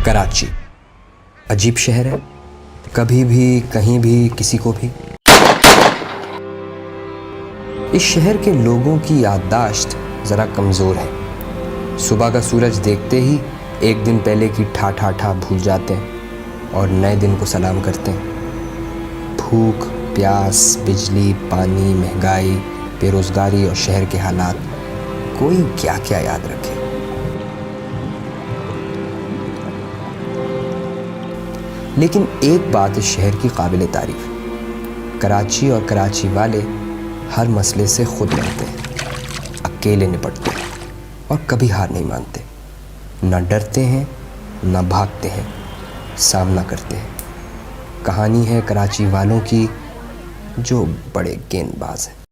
कराची अजीब शहर है, कभी भी कहीं भी किसी को भी। इस शहर के लोगों की याददाश्त ज़रा कमज़ोर है। सुबह का सूरज देखते ही एक दिन पहले की ठा ठा ठा भूल जाते हैं और नए दिन को सलाम करते हैं। भूख, प्यास, बिजली, पानी, महंगाई, बेरोज़गारी और शहर के हालात, कोई क्या क्या याद रखे। लेकिन एक बात इस शहर की काबिल तारीफ, कराची और कराची वाले हर मसले से खुद लड़ते हैं, अकेले निपटते हैं और कभी हार नहीं मानते। ना डरते हैं ना भागते हैं, सामना करते हैं। कहानी है कराची वालों की जो बड़े गेंदबाज हैं।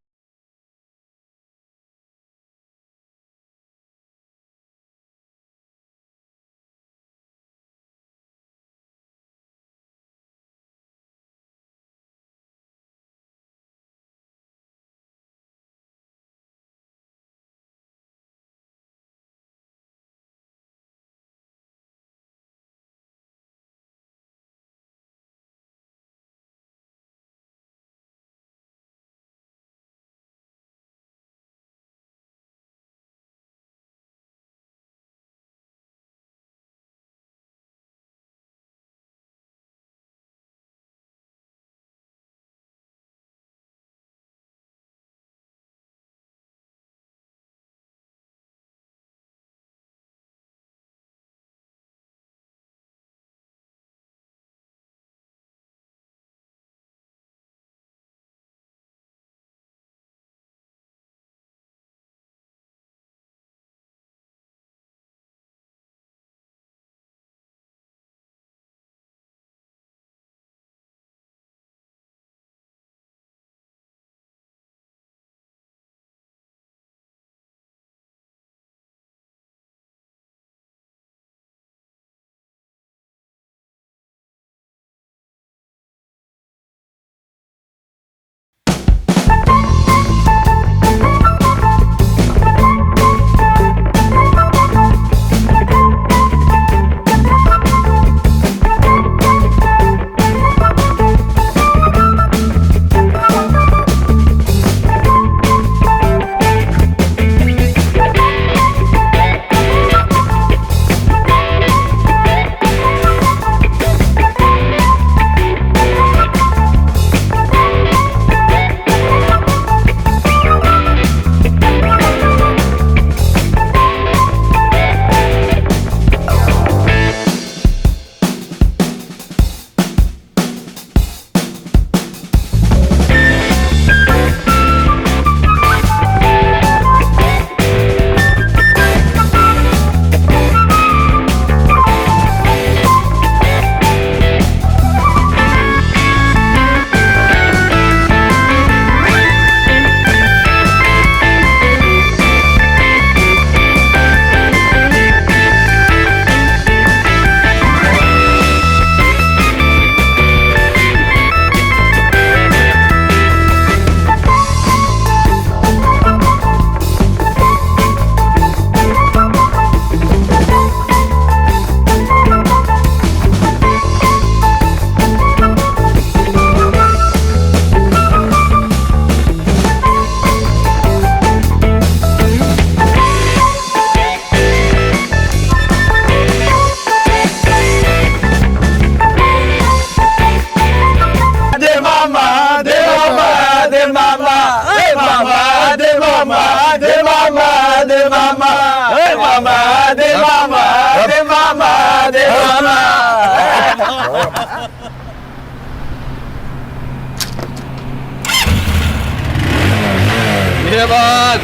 ये बात।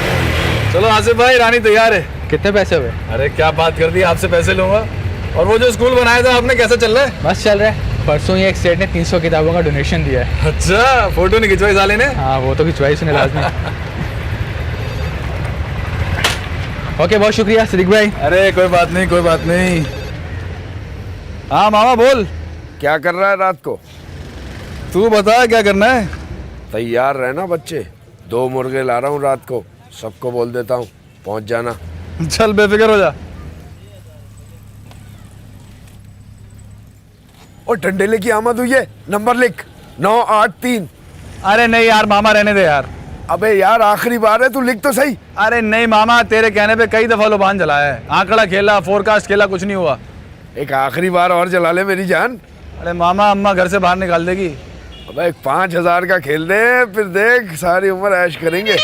चलो आसिफ भाई, रानी तैयार है। कितने पैसे हुए? अरे क्या बात कर दी, आपसे पैसे लूंगा। और वो जो स्कूल बनाया था आपने, कैसा चल रहा है? बस चल रहा है। परसों ही एक सेठ ने 300 किताबों का डोनेशन दिया है। अच्छा, फोटो नहीं खिंचवाई साले ने? हाँ, वो तो खिंचवाई उसने लाजमी। ओके, बहुत शुक्रिया सिद्दीक भाई। अरे कोई बात नहीं, कोई बात नहीं। हाँ मामा बोल। क्या कर रहा है रात को? तू बता क्या करना है? तैयार रहना बच्चे, 2 मुर्गे ला रहा हूँ रात को, सबको बोल देता हूँ, पहुँच जाना। चल बेफिक्र हो जा। और डंडेले की आमद हुई है, नंबर लिख 983। अरे नहीं यार मामा, रहने दे यार। अबे यार आखिरी बार है, तू लिख तो सही। अरे नहीं मामा, तेरे कहने पे कई दफा लुभान जलाया है, आंकड़ा खेला, फोरकास्ट खेला, कुछ नहीं हुआ। एक आखिरी बार और जला ले मेरी जान। अरे मामा, अम्मा घर से बाहर निकाल देगी। अबे एक 5000 का खेल दे, फिर देख सारी उम्र ऐश करेंगे।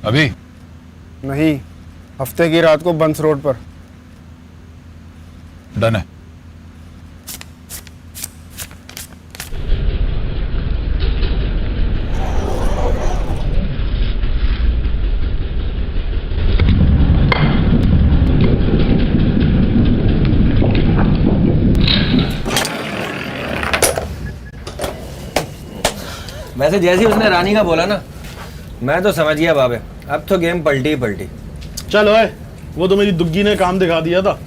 अभी नहीं, हफ्ते की रात को बंस रोड पर। डन है। वैसे जैसे ही उसने रानी का बोला ना, मैं तो समझ गया बाबे, अब तो गेम पलटी ही पलटी। चल ओए, वो तो मेरी दुग्गी ने काम दिखा दिया था।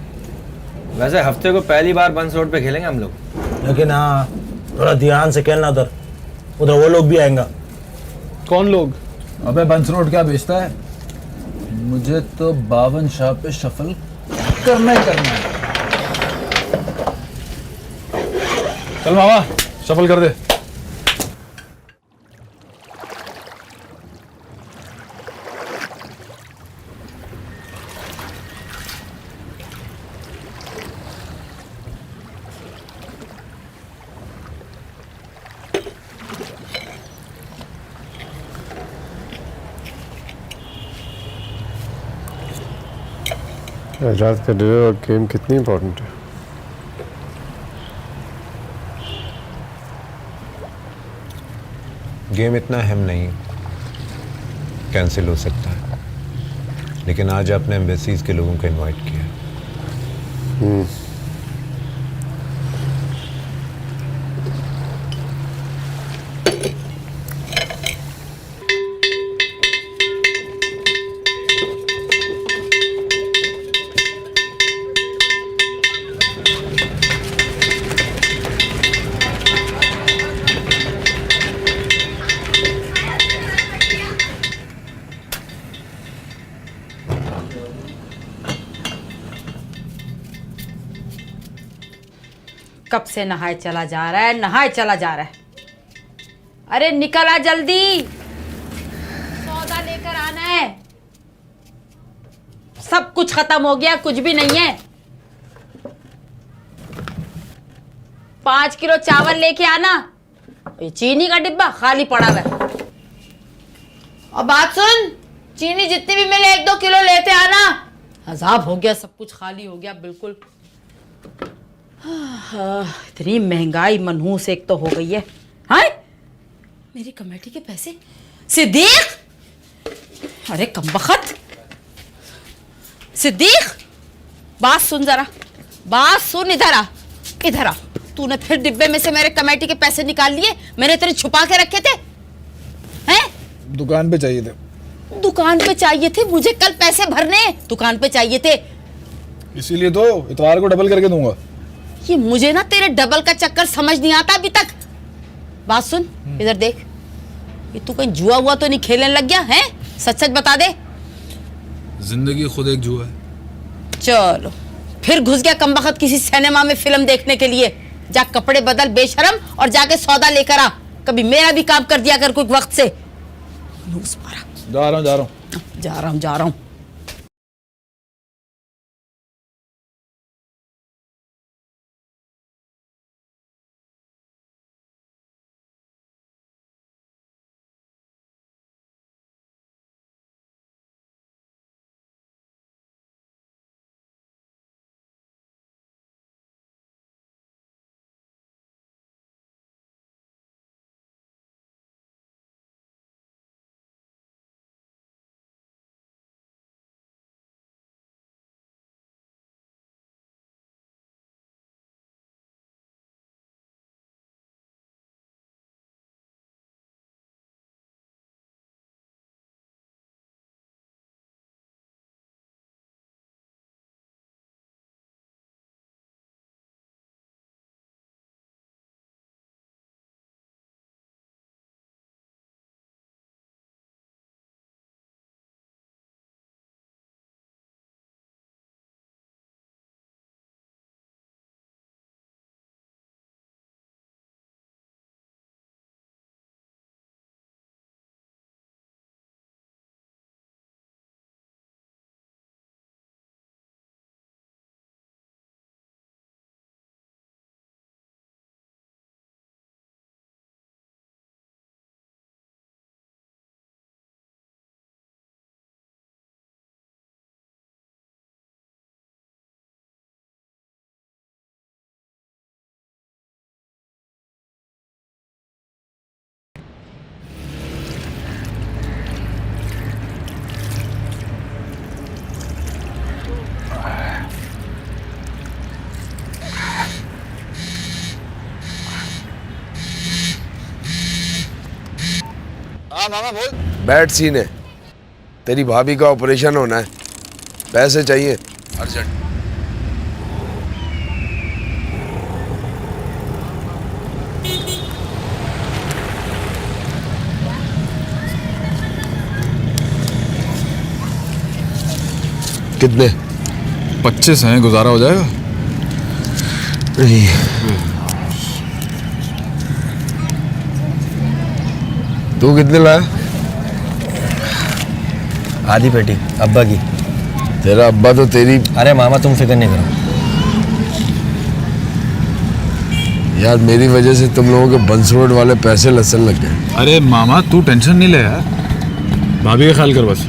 वैसे हफ्ते को पहली बार बंस रोड पे खेलेंगे हम लोग। लेकिन हाँ, थोड़ा ध्यान से खेलना उधर, उधर वो लोग भी आएंगे। कौन लोग? अबे बंस रोड क्या बेचता है? मुझे तो 52 शाह पे शफल करना ही करना है। चल मामा, शफल कर दे। रात का डिनर और गेम कितनी इंपॉर्टेंट है। गेम इतना अहम नहीं, कैंसिल हो सकता है, लेकिन आज आपने एम्बेसीज के लोगों को इनवाइट किया। कब से नहाए चला जा रहा है, नहाए चला जा रहा है। अरे निकल आ जल्दी, सौदा लेकर आना है। सब कुछ खत्म हो गया, कुछ भी नहीं है। 5 किलो चावल लेके आना। ये चीनी का डिब्बा खाली पड़ा हुआ है। और बात सुन, चीनी जितनी भी मिले 1-2 किलो लेते आना। अजाब हो गया, सब कुछ खाली हो गया बिल्कुल। इतनी महंगाई मनहूस एक तो हो गई है। हाँ, मेरी कमेटी के पैसे सिद्दीक। अरे कमबख्त सिद्दीक, बात सुन जरा, बात सुन। इधर आ, इधर आ। तूने फिर डिब्बे में से मेरे कमेटी के पैसे निकाल लिए। मैंने तेरे छुपा के रखे थे। हैं? दुकान पे चाहिए थे। दुकान पे चाहिए थे? मुझे कल पैसे भरने, दुकान पे चाहिए थे। इसीलिए तो इतवार को डबल करके दूंगा। ये मुझे ना तेरे डबल का चक्कर समझ नहीं आता अभी तक। बात सुन, इधर देख। ये तू कहीं जुआ हुआ तो नहीं खेलने लग गया है? सच सच बता दे। जिंदगी खुद एक जुआ है। चलो फिर घुस गया कमबख्त किसी सिनेमा में फिल्म देखने के लिए। जा कपड़े बदल बेशरम और जाके सौदा लेकर आ। कभी मेरा भी काम कर दिया कर कोई वक्त से। जा रहा हूँ जा रहा हूँ। हाँ मामा बोल। बैठ सीने, तेरी भाभी का ऑपरेशन होना है, पैसे चाहिए अर्जेंट। कितने? 25 हैं, गुजारा हो जाएगा? नहीं। तू कितने लाया? आधी पेटी अब्बा की। तेरा अब्बा तो तेरी। अरे मामा तुम फिक्र नहीं करो। यार मेरी वजह से तुम लोगों के बंस रोड वाले पैसे लसन लग गए। अरे मामा तू टेंशन नहीं ले यार, भाभी का ख्याल कर बस।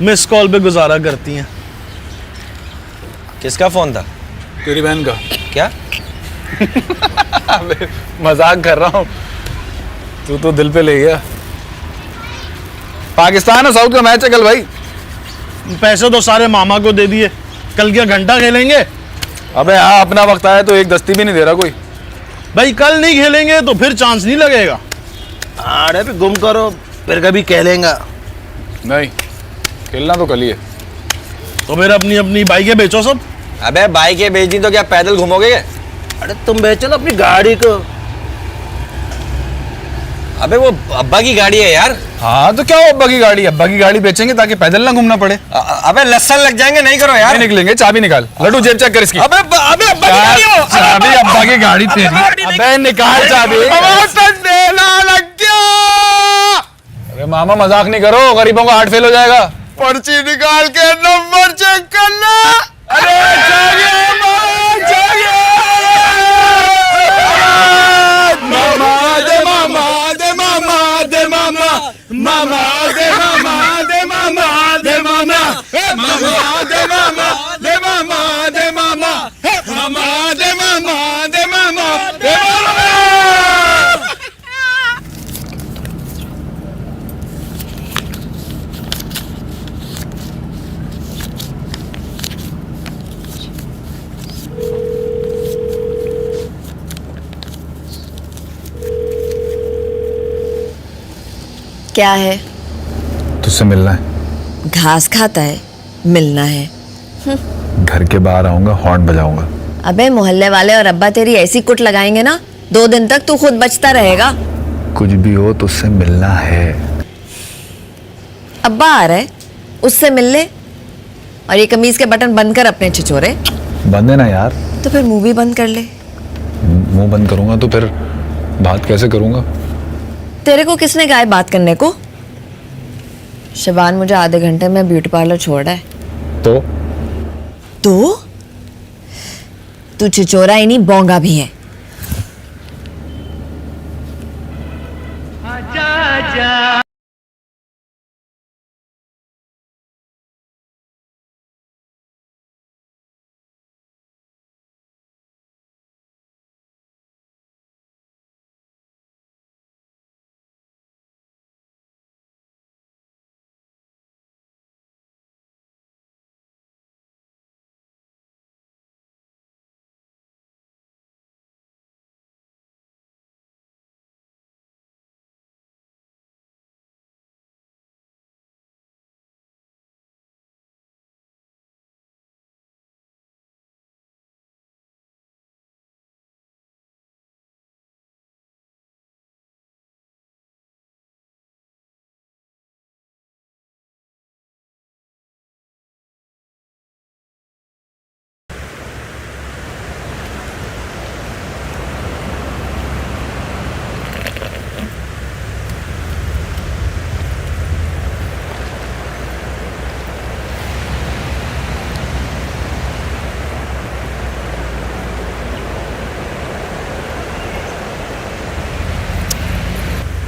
मिस कॉल पे गुजारा करती हैं। किसका फोन था? तेरी बहन का। क्या? मजाक कर रहा हूँ, तू तो दिल पे ले गया। पाकिस्तान और साउथ का मैच है कल भाई। पैसे तो सारे मामा को दे दिए, कल क्या घंटा खेलेंगे? अबे हाँ, अपना वक्त आया तो एक दस्ती भी नहीं दे रहा कोई। भाई कल नहीं खेलेंगे तो फिर चांस नहीं लगेगा। अरे पे गुम करो, फिर कभी खेलेंगा। नहीं, खेलना तो कल ही है। तो फिर अपनी अपनी बाइकें बेचो सब। अबे बाइकें बेच दी तो क्या पैदल घूमोगे? अरे तुम बेचो ना अपनी गाड़ी को। अबे वो अब्बा की गाड़ी है यार। हाँ तो क्या हो, अब्बा की गाड़ी? अब्बा की गाड़ी बेचेंगे ताकि पैदल ना घूमना पड़े। अबे लसन लग जाएंगे, नहीं करो यार। नहीं निकलेंगे, चाबी निकाल। लड्डू जेब चेक कर इसकी। अबे अबे अब्बा की गाड़ी हो। चाबी अब्बा की गाड़ी तेरी। अबे निकाल चाबी। लग गया। अरे मामा मजाक नहीं करो, गरीबों का हार्ट फेल हो जाएगा। पर्ची निकाल के नंबर चेक करना। अरे चाहिए मामा दे मामा दे मामा दे मामा मामा दे मामा दे मामा दे मामा मामा दे मामा दे मामा दे मामा मामा दे मामा दे मामा दे मामा। क्या है? तुझसे मिलना है। घास खाता है, मिलना है। घर के बाहर आऊंगा, हॉर्न बजाऊंगा। अबे मोहल्ले वाले और अब्बा तेरी ऐसी कुट लगाएंगे ना, 2 दिन तक तू खुद बचता रहेगा। कुछ भी हो तुझसे मिलना है। अब्बा आ रहा है, उससे मिल ले। और ये कमीज के बटन बंद कर अपने छिछोरे। बंद है ना यार। तो फिर मुंह भी बंद कर ले। मुंह बंद करूंगा तो फिर बात कैसे करूंगा? तेरे को किसने कहा है बात करने को? शबान मुझे आधे घंटे में ब्यूटी पार्लर छोड़ रहा है। तो तू छिचोरा ही नहीं, बोंगा भी है।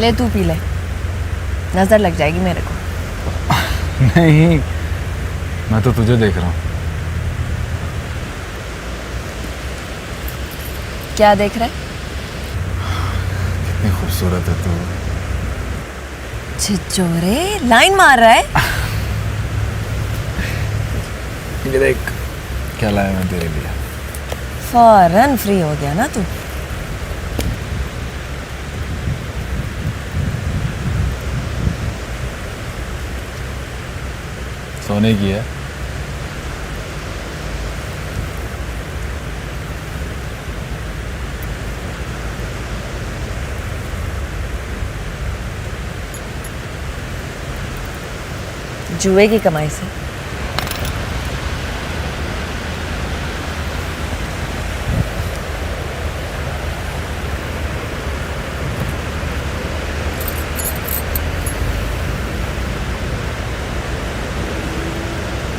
ले तू पी ले, नजर लग जाएगी मेरे को। नहीं, मैं तो तुझे देख रहा हूँ। क्या देख रहा है? कितनी खूबसूरत है तू। छिछोरे लाइन मार रहा है। ये देख क्या लाया मैं तेरे लिए। फौरन फ्री हो गया ना तू। सोने की है। जुए की कमाई से।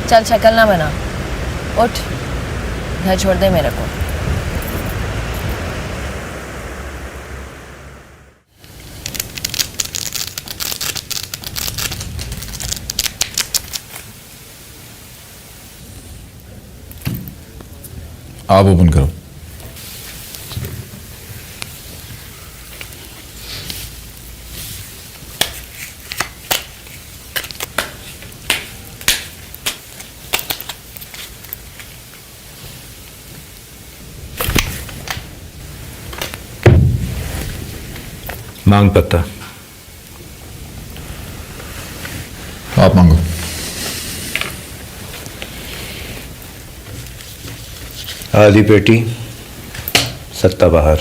चल शक्ल ना बना, उठ, घर छोड़ दे मेरे को। आप ओपन करो। मांग पत्ता। आप मांगो। आधी पेटी, सत्ता बाहर।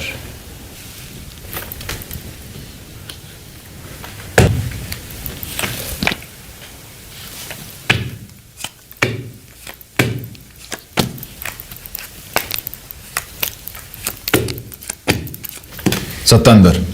सत्ता अंदर।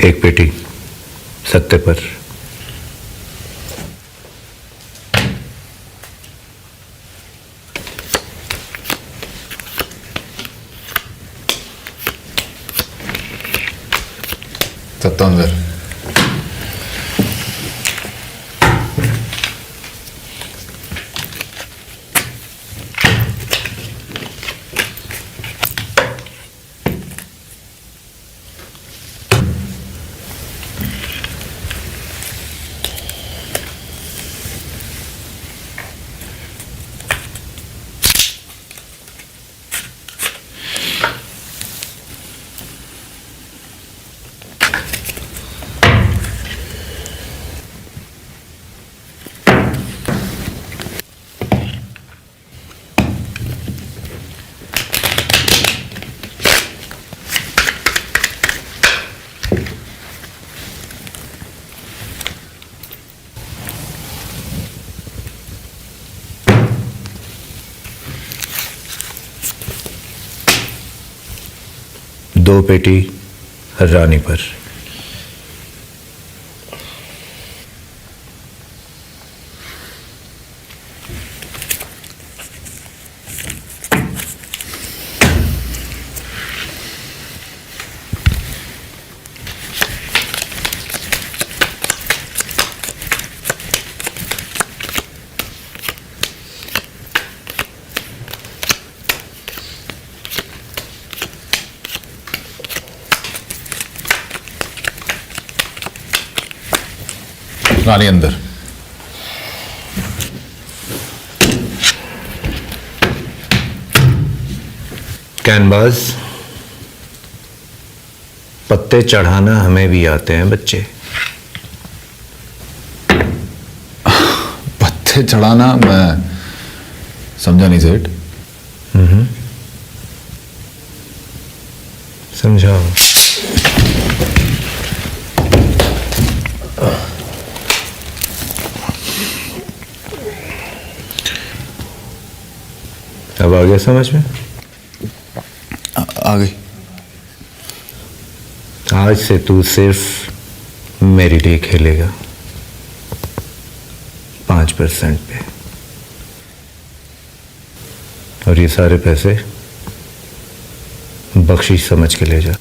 एक पेटी सत्ते पर। सत्ता अंदर। दो पेटी रानी पर। रानी अंदर। कैनवास, पत्ते चढ़ाना हमें भी आते हैं बच्चे। पत्ते चढ़ाना मैं समझा नहीं सेठ। समझाओ। अब आ गया समझ में? आ गई। आज से तू सिर्फ मेरे लिए खेलेगा 5% पे, और ये सारे पैसे बख्शिश समझ के ले जा।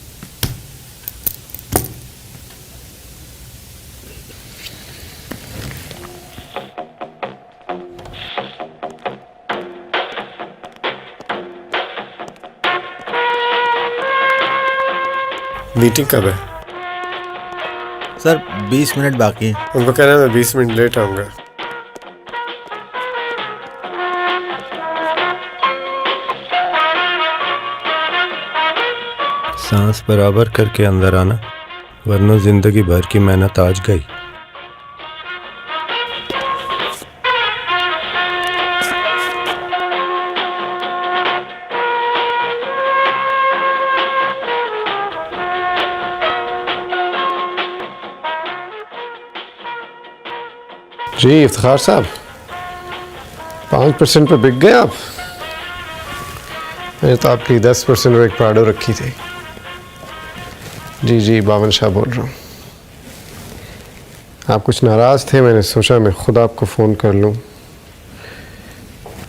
मीटिंग कब है? सर 20 मिनट बाकी है। उनको कहना मैं 20 मिनट लेट आऊँगा। सांस बराबर करके अंदर आना, वरना जिंदगी भर की मेहनत आज गई। जी इफ्तिखार साहब, 5% पे बिक गए आप। मैंने तो आपकी 10% और एक प्राडो रखी थी। जी बावन शाह बोल रहा हूँ। आप कुछ नाराज़ थे, मैंने सोचा मैं खुद आपको फ़ोन कर लूँ।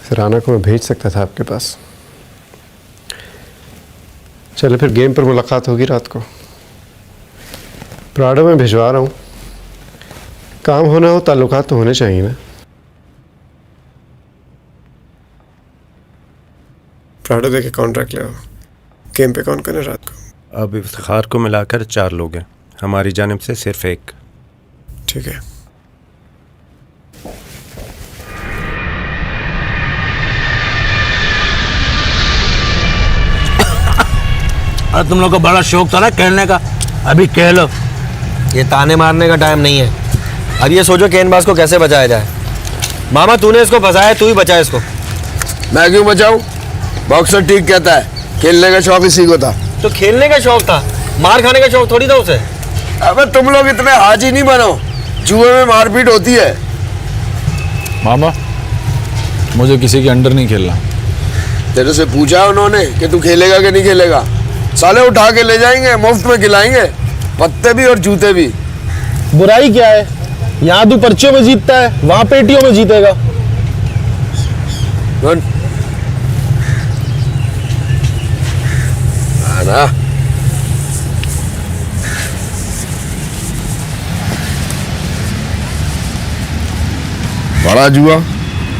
फिर राना को मैं भेज सकता था आपके पास। चले फिर गेम पर मुलाकात होगी रात को। प्राडो में भिजवा रहा हूँ। काम होना हो, ताल्लुकात तो होने चाहिए ना। प्राडो देके कॉन्ट्रैक्ट ले आओ। गेम पे कौन करे रात को? अब इफ्तिखार को मिलाकर 4 लोग हैं, हमारी जानिब से सिर्फ 1। ठीक है। अरे तुम लोग को बड़ा शौक था ना खेलने का, अभी कह लो। ये ताने मारने का टाइम नहीं है। अब ये सोचो गेंदबाज को कैसे बचाया जाए। मामा तूने इसको फंसाया, तू ही बचा इसको। मैं क्यों बचाऊं? बॉक्सर ठीक कहता है, खेलने का शौक इसी को था। तो खेलने का शौक था, मार खाने का शौक थोड़ी था उसे। अबे तुम लोग इतने हाजी नहीं बनो, जुए में मारपीट होती है। मामा मुझे किसी के अंडर नहीं खेलना। तेरे से पूछा उन्होंने कि तू खेलेगा कि नहीं खेलेगा? साले उठा के ले जाएंगे, मुफ्त में खिलाएंगे, पत्ते भी और जूते भी। बुराई क्या है? यहाँ तू पर्चियों में जीतता है, वहां पेटियों में जीतेगा। ना बड़ा जुआ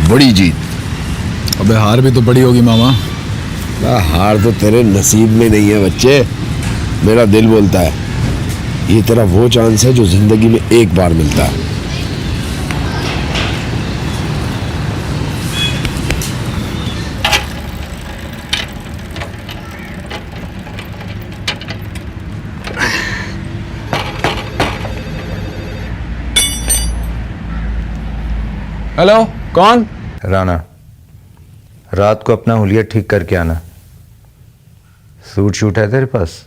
बड़ी जीत। अबे हार भी तो बड़ी होगी मामा। हार तो तेरे नसीब में नहीं है बच्चे, मेरा दिल बोलता है। ये तेरा वो चांस है जो जिंदगी में एक बार मिलता है। हेलो, कौन? राना, रात को अपना हुलिया ठीक करके आना। सूट शूट है तेरे पास?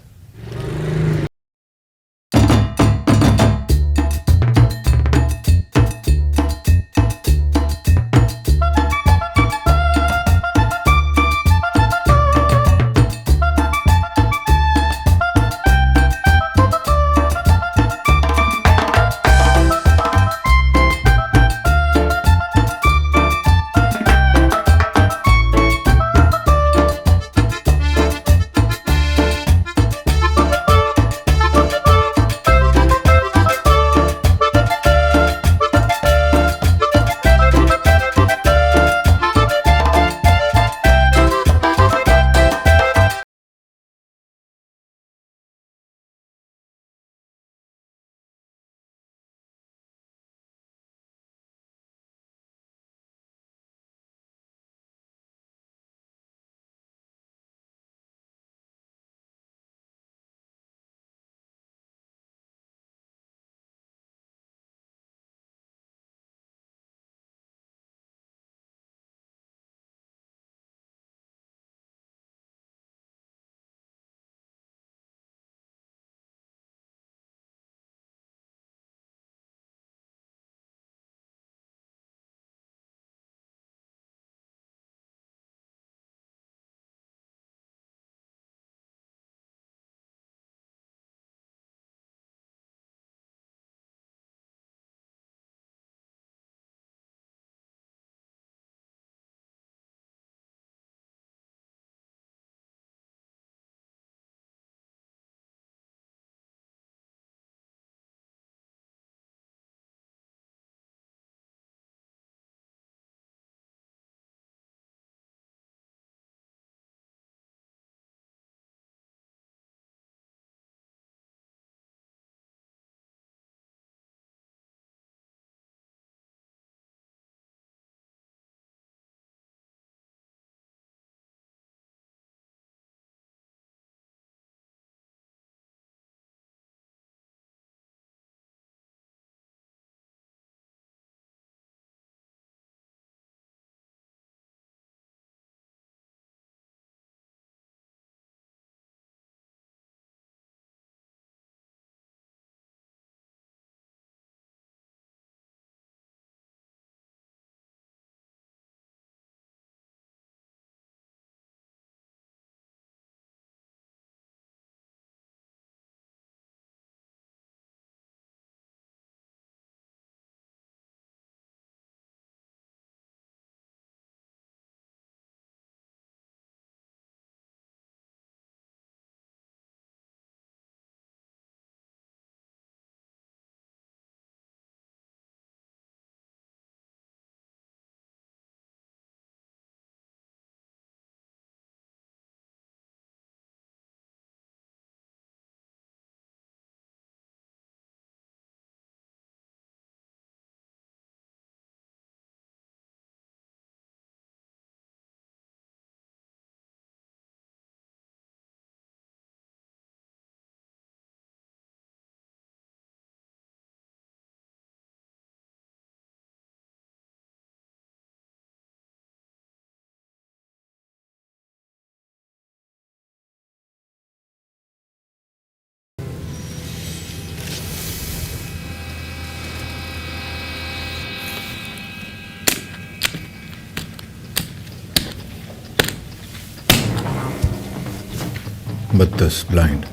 32 ब्लाइंड।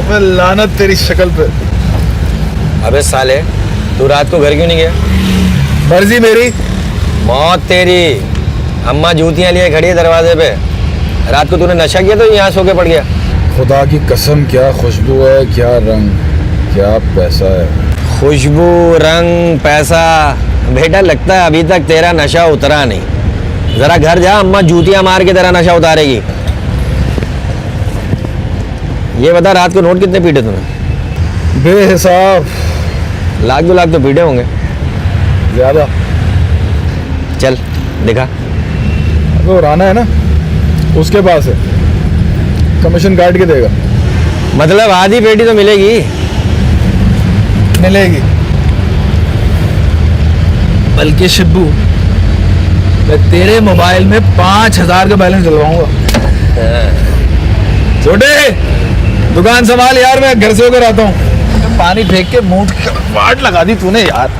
मैं लानत तेरी शक्ल पे। अबे साले, तू रात को घर क्यों नहीं गया? मर्जी मेरी। मौत तेरी। अम्मा जूतियां लिए खड़ी है दरवाजे पे। रात को तूने नशा किया तो यहाँ सो के पड़ गया। खुदा की कसम, क्या खुशबू है, क्या रंग, क्या पैसा है। खुशबू, रंग, पैसा। बेटा लगता है अभी तक तेरा नशा उतरा नहीं। जरा घर जा, अम्मा जूतियां मार के तेरा नशा उतारेगी। ये बता, रात को नोट कितने पीटे तूने? बेहिसाब। लाख 2 लाख तो पीटे होंगे। ज्यादा। चल दिखा। वो राना है ना, उसके पास है, कमीशन काट के देगा। मतलब आधी पेटी तो मिलेगी। मिलेगी। बल्कि शिब्बू, मैं तेरे मोबाइल में 5000 का बैलेंस डलवाऊंगा। छोटे, दुकान संभाल यार, मैं घर से होकर आता हूँ। पानी फेंक के मुंह वाट लगा दी तूने यार।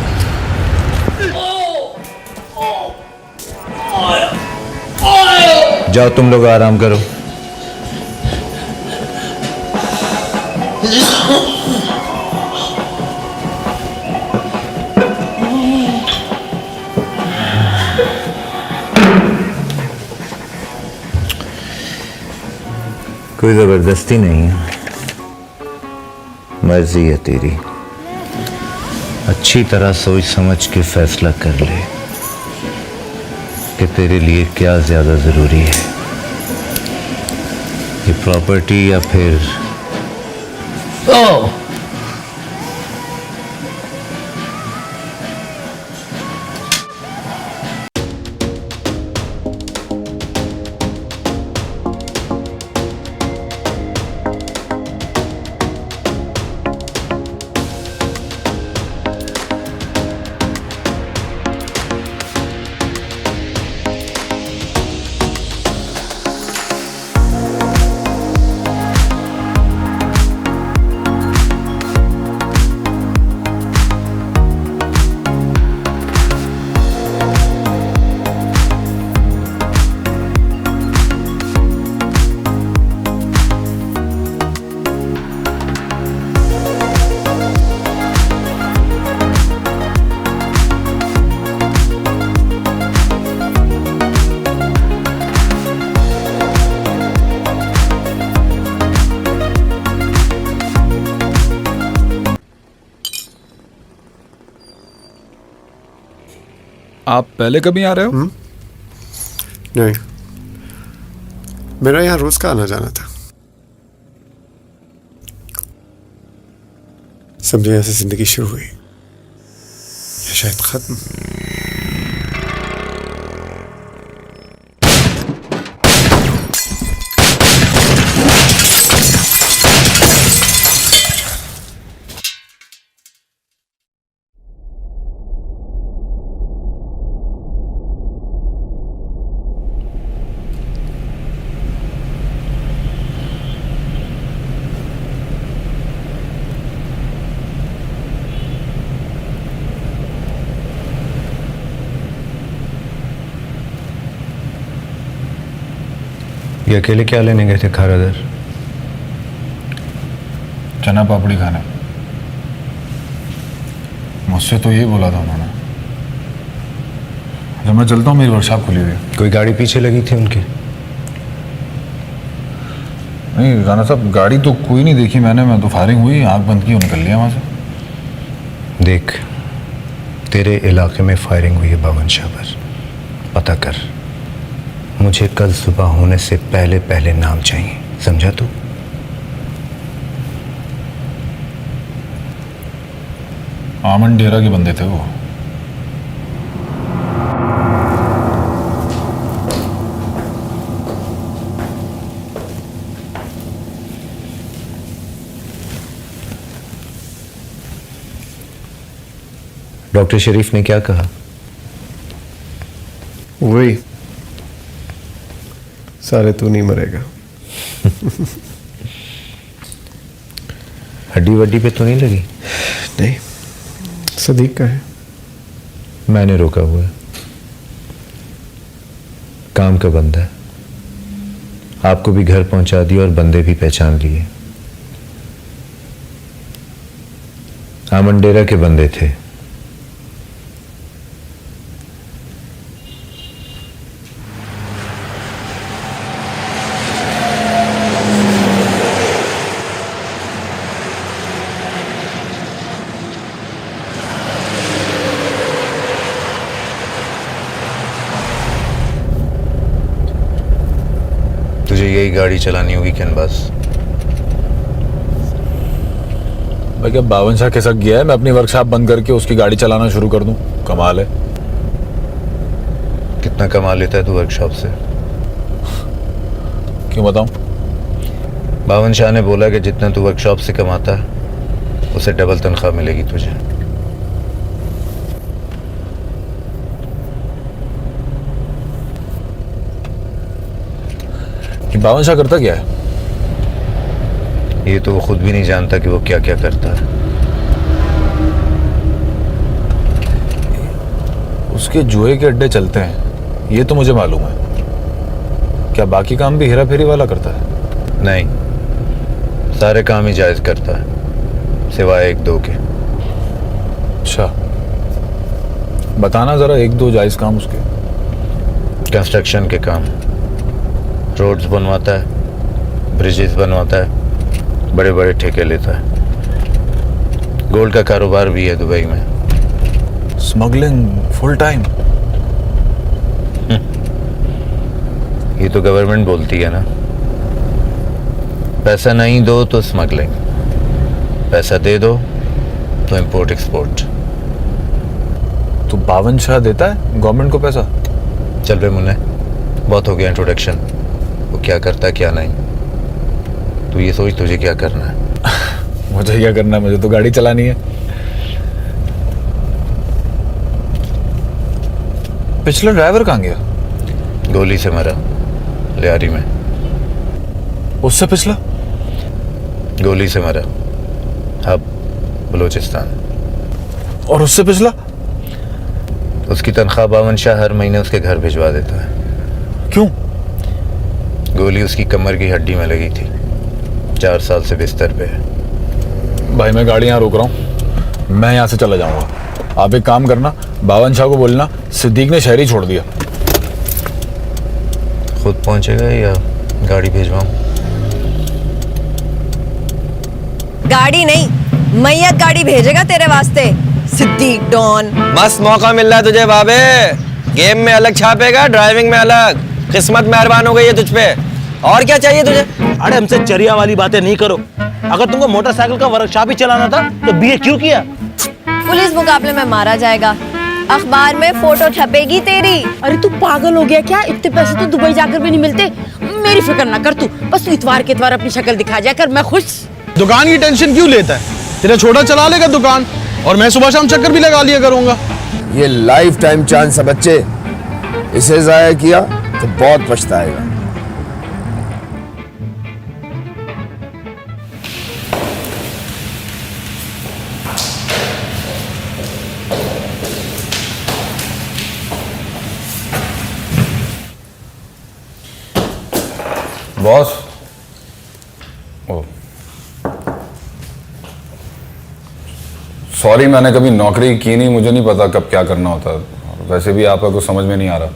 जाओ तुम लोग आराम करो। कोई जबरदस्ती नहीं है, मर्जी है तेरी। अच्छी तरह सोच समझ के फैसला कर ले कि तेरे लिए क्या ज्यादा जरूरी है, ये प्रॉपर्टी या फिर आप पहले कभी आ रहे हो? नहीं, मेरा यहाँ रोज का आना जाना था। समझो यहाँ से जिंदगी शुरू हुई या शायद खत्म। ये अकेले क्या लेने गए थे खारादर? चना पापड़ी खाने। मुझसे तो ये बोला था उन्होंने। जब मैं चलता हूँ, मेरी वर्कशॉप खुली हुई है। कोई गाड़ी पीछे लगी थी उनके? नहीं राणा साहब, गाड़ी तो कोई नहीं देखी मैंने। मैं तो फायरिंग हुई, आंख बंद की और निकल लिया वहाँ से। देख, तेरे इलाके में फायरिंग हुई है बावन शाह पर, पता कर। मुझे कल सुबह होने से पहले पहले नाम चाहिए, समझा तू? आमन डेरा के बंदे थे वो। डॉक्टर शरीफ ने क्या कहा? वही, साले तू नहीं मरेगा। हड्डी वड्डी पे तो नहीं लगी? नहीं, सदीक का है। मैंने रोका हुआ है, काम का बंदा है। आपको भी घर पहुंचा दिया और बंदे भी पहचान लिए। आमन डेरा के बंदे थे। तुझे यही गाड़ी चलानी होगी कैनवास। भाई क्या बावन शाह खिसक गया है? मैं अपनी वर्कशॉप बंद करके उसकी गाड़ी चलाना शुरू कर दूं? कमाल है। कितना कमा लेता है तू वर्कशॉप से? क्यों बताऊं? बावन शाह ने बोला कि जितना तू वर्कशॉप से कमाता है उसे डबल तनख्वाह मिलेगी तुझे। बावन शाह करता क्या है? ये तो वो खुद भी नहीं जानता कि वो क्या क्या करता है। उसके जुए के अड्डे चलते हैं, ये तो मुझे मालूम है। क्या बाकी काम भी हेरा फेरी वाला करता है? नहीं, सारे काम ही जायज करता है सिवाय एक दो के। अच्छा, बताना जरा एक दो जायज काम उसके। कंस्ट्रक्शन के काम, रोड्स बनवाता है, ब्रिजेस बनवाता है, बड़े बड़े ठेके लेता है। गोल्ड का कारोबार भी है दुबई में। Smuggling full time? ये तो गवर्नमेंट बोलती है ना। पैसा नहीं दो तो स्मगलिंग, पैसा दे दो तो इंपोर्ट एक्सपोर्ट। तो बावन शाह देता है गवर्नमेंट को पैसा? चल बे मुन्ने, बहुत हो गया इंट्रोडक्शन। वो क्या करता है क्या नहीं, तू ये सोच तुझे क्या करना है। मुझे क्या करना है? मुझे तो गाड़ी चलानी है। पिछला ड्राइवर कहाँ गया? गोली से मरा लियारी में। उससे पिछला? गोली से मरा अब बलूचिस्तान। और उससे पिछला? उसकी तनख्वाह बावन शाह हर महीने उसके घर भिजवा देता है। क्यों? गोली उसकी कमर की हड्डी में लगी थी, 4 साल से बिस्तर पे है। भाई मैं गाड़ी यहाँ रोक रहा हूँ, मैं यहाँ से चला जाऊंगा। आप एक काम करना, बावन शाह को बोलना सिद्दीक ने शहर ही छोड़ दिया। खुद पहुंचेगा या गाड़ी भेजवाऊं? गाड़ी नहीं, मैयत गाड़ी भेजेगा तेरे वास्ते। सिद्दीक डॉन। मस्त मौका मिल रहा है तुझे बाबे, गेम में अलग छापेगा, ड्राइविंग में अलग। किस्मत मेहरबान हो गई है तुझ पे। और क्या चाहिए तुझे? अरे हमसे चरिया वाली बातें नहीं करो। अगर तुमको मोटरसाइकिल का वर्कशॉप ही चलाना था तो बीए क्यों किया? पुलिस मुकाबले में मारा जाएगा, अखबार में फोटो छपेगी तेरी। अरे तू पागल हो गया क्या? इतने पैसे तो दुबई जाकर भी नहीं मिलते। मेरी फिक्र ना कर तू, बस तू इतवार के इतवार अपनी शक्ल दिखा जाया कर, मैं खुश। दुकान की टेंशन क्यों लेता है? तेरा छोटा चला लेगा दुकान और मैं सुबह शाम चक्कर भी लगा लिया करूंगा। ये लाइफ टाइम चांस है बच्चे, इसे जाया किया तो बहुत पछताएगा। बॉस, ओ सॉरी, मैंने कभी नौकरी की नहीं, मुझे नहीं पता कब क्या करना होता। वैसे भी आपका कुछ समझ में नहीं आ रहा।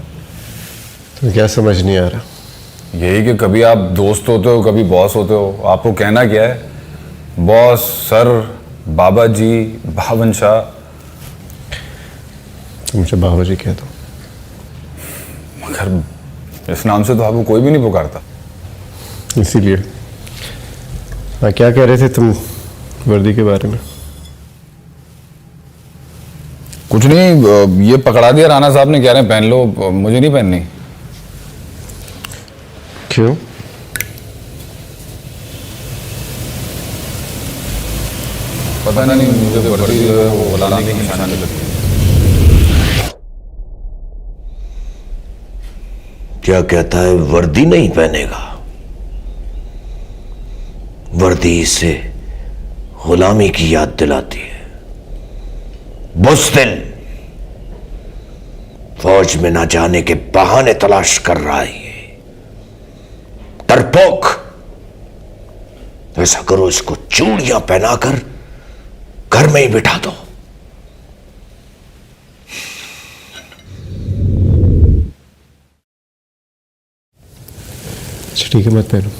तो क्या समझ नहीं आ रहा? यही कि कभी आप दोस्त होते हो, कभी बॉस होते हो। आपको कहना क्या है? बॉस, सर, बाबा जी, भावन शाह। तुमसे बाबा जी कह दो। मगर इस नाम से तो आपको कोई भी नहीं पुकारता। इसीलिए। हाँ, क्या कह रहे थे तुम वर्दी के बारे में? कुछ नहीं, ये पकड़ा दिया राणा साहब ने, कह रहे हैं पहन लो। मुझे नहीं पहननी। क्यों? पता नहीं, मुझे तो वर्दी जो है वो गुलामी की निशानी लगती है। क्या कहता है? वर्दी नहीं पहनेगा? वर्दी से गुलामी की याद दिलाती है। बुज़दिल फौज में ना जाने के बहाने तलाश कर रहा है। ये डरपोक। ऐसा करो, इसको चूड़ियां पहनाकर घर में ही बिठा दो। अच्छा ठीक है, मत पहनो।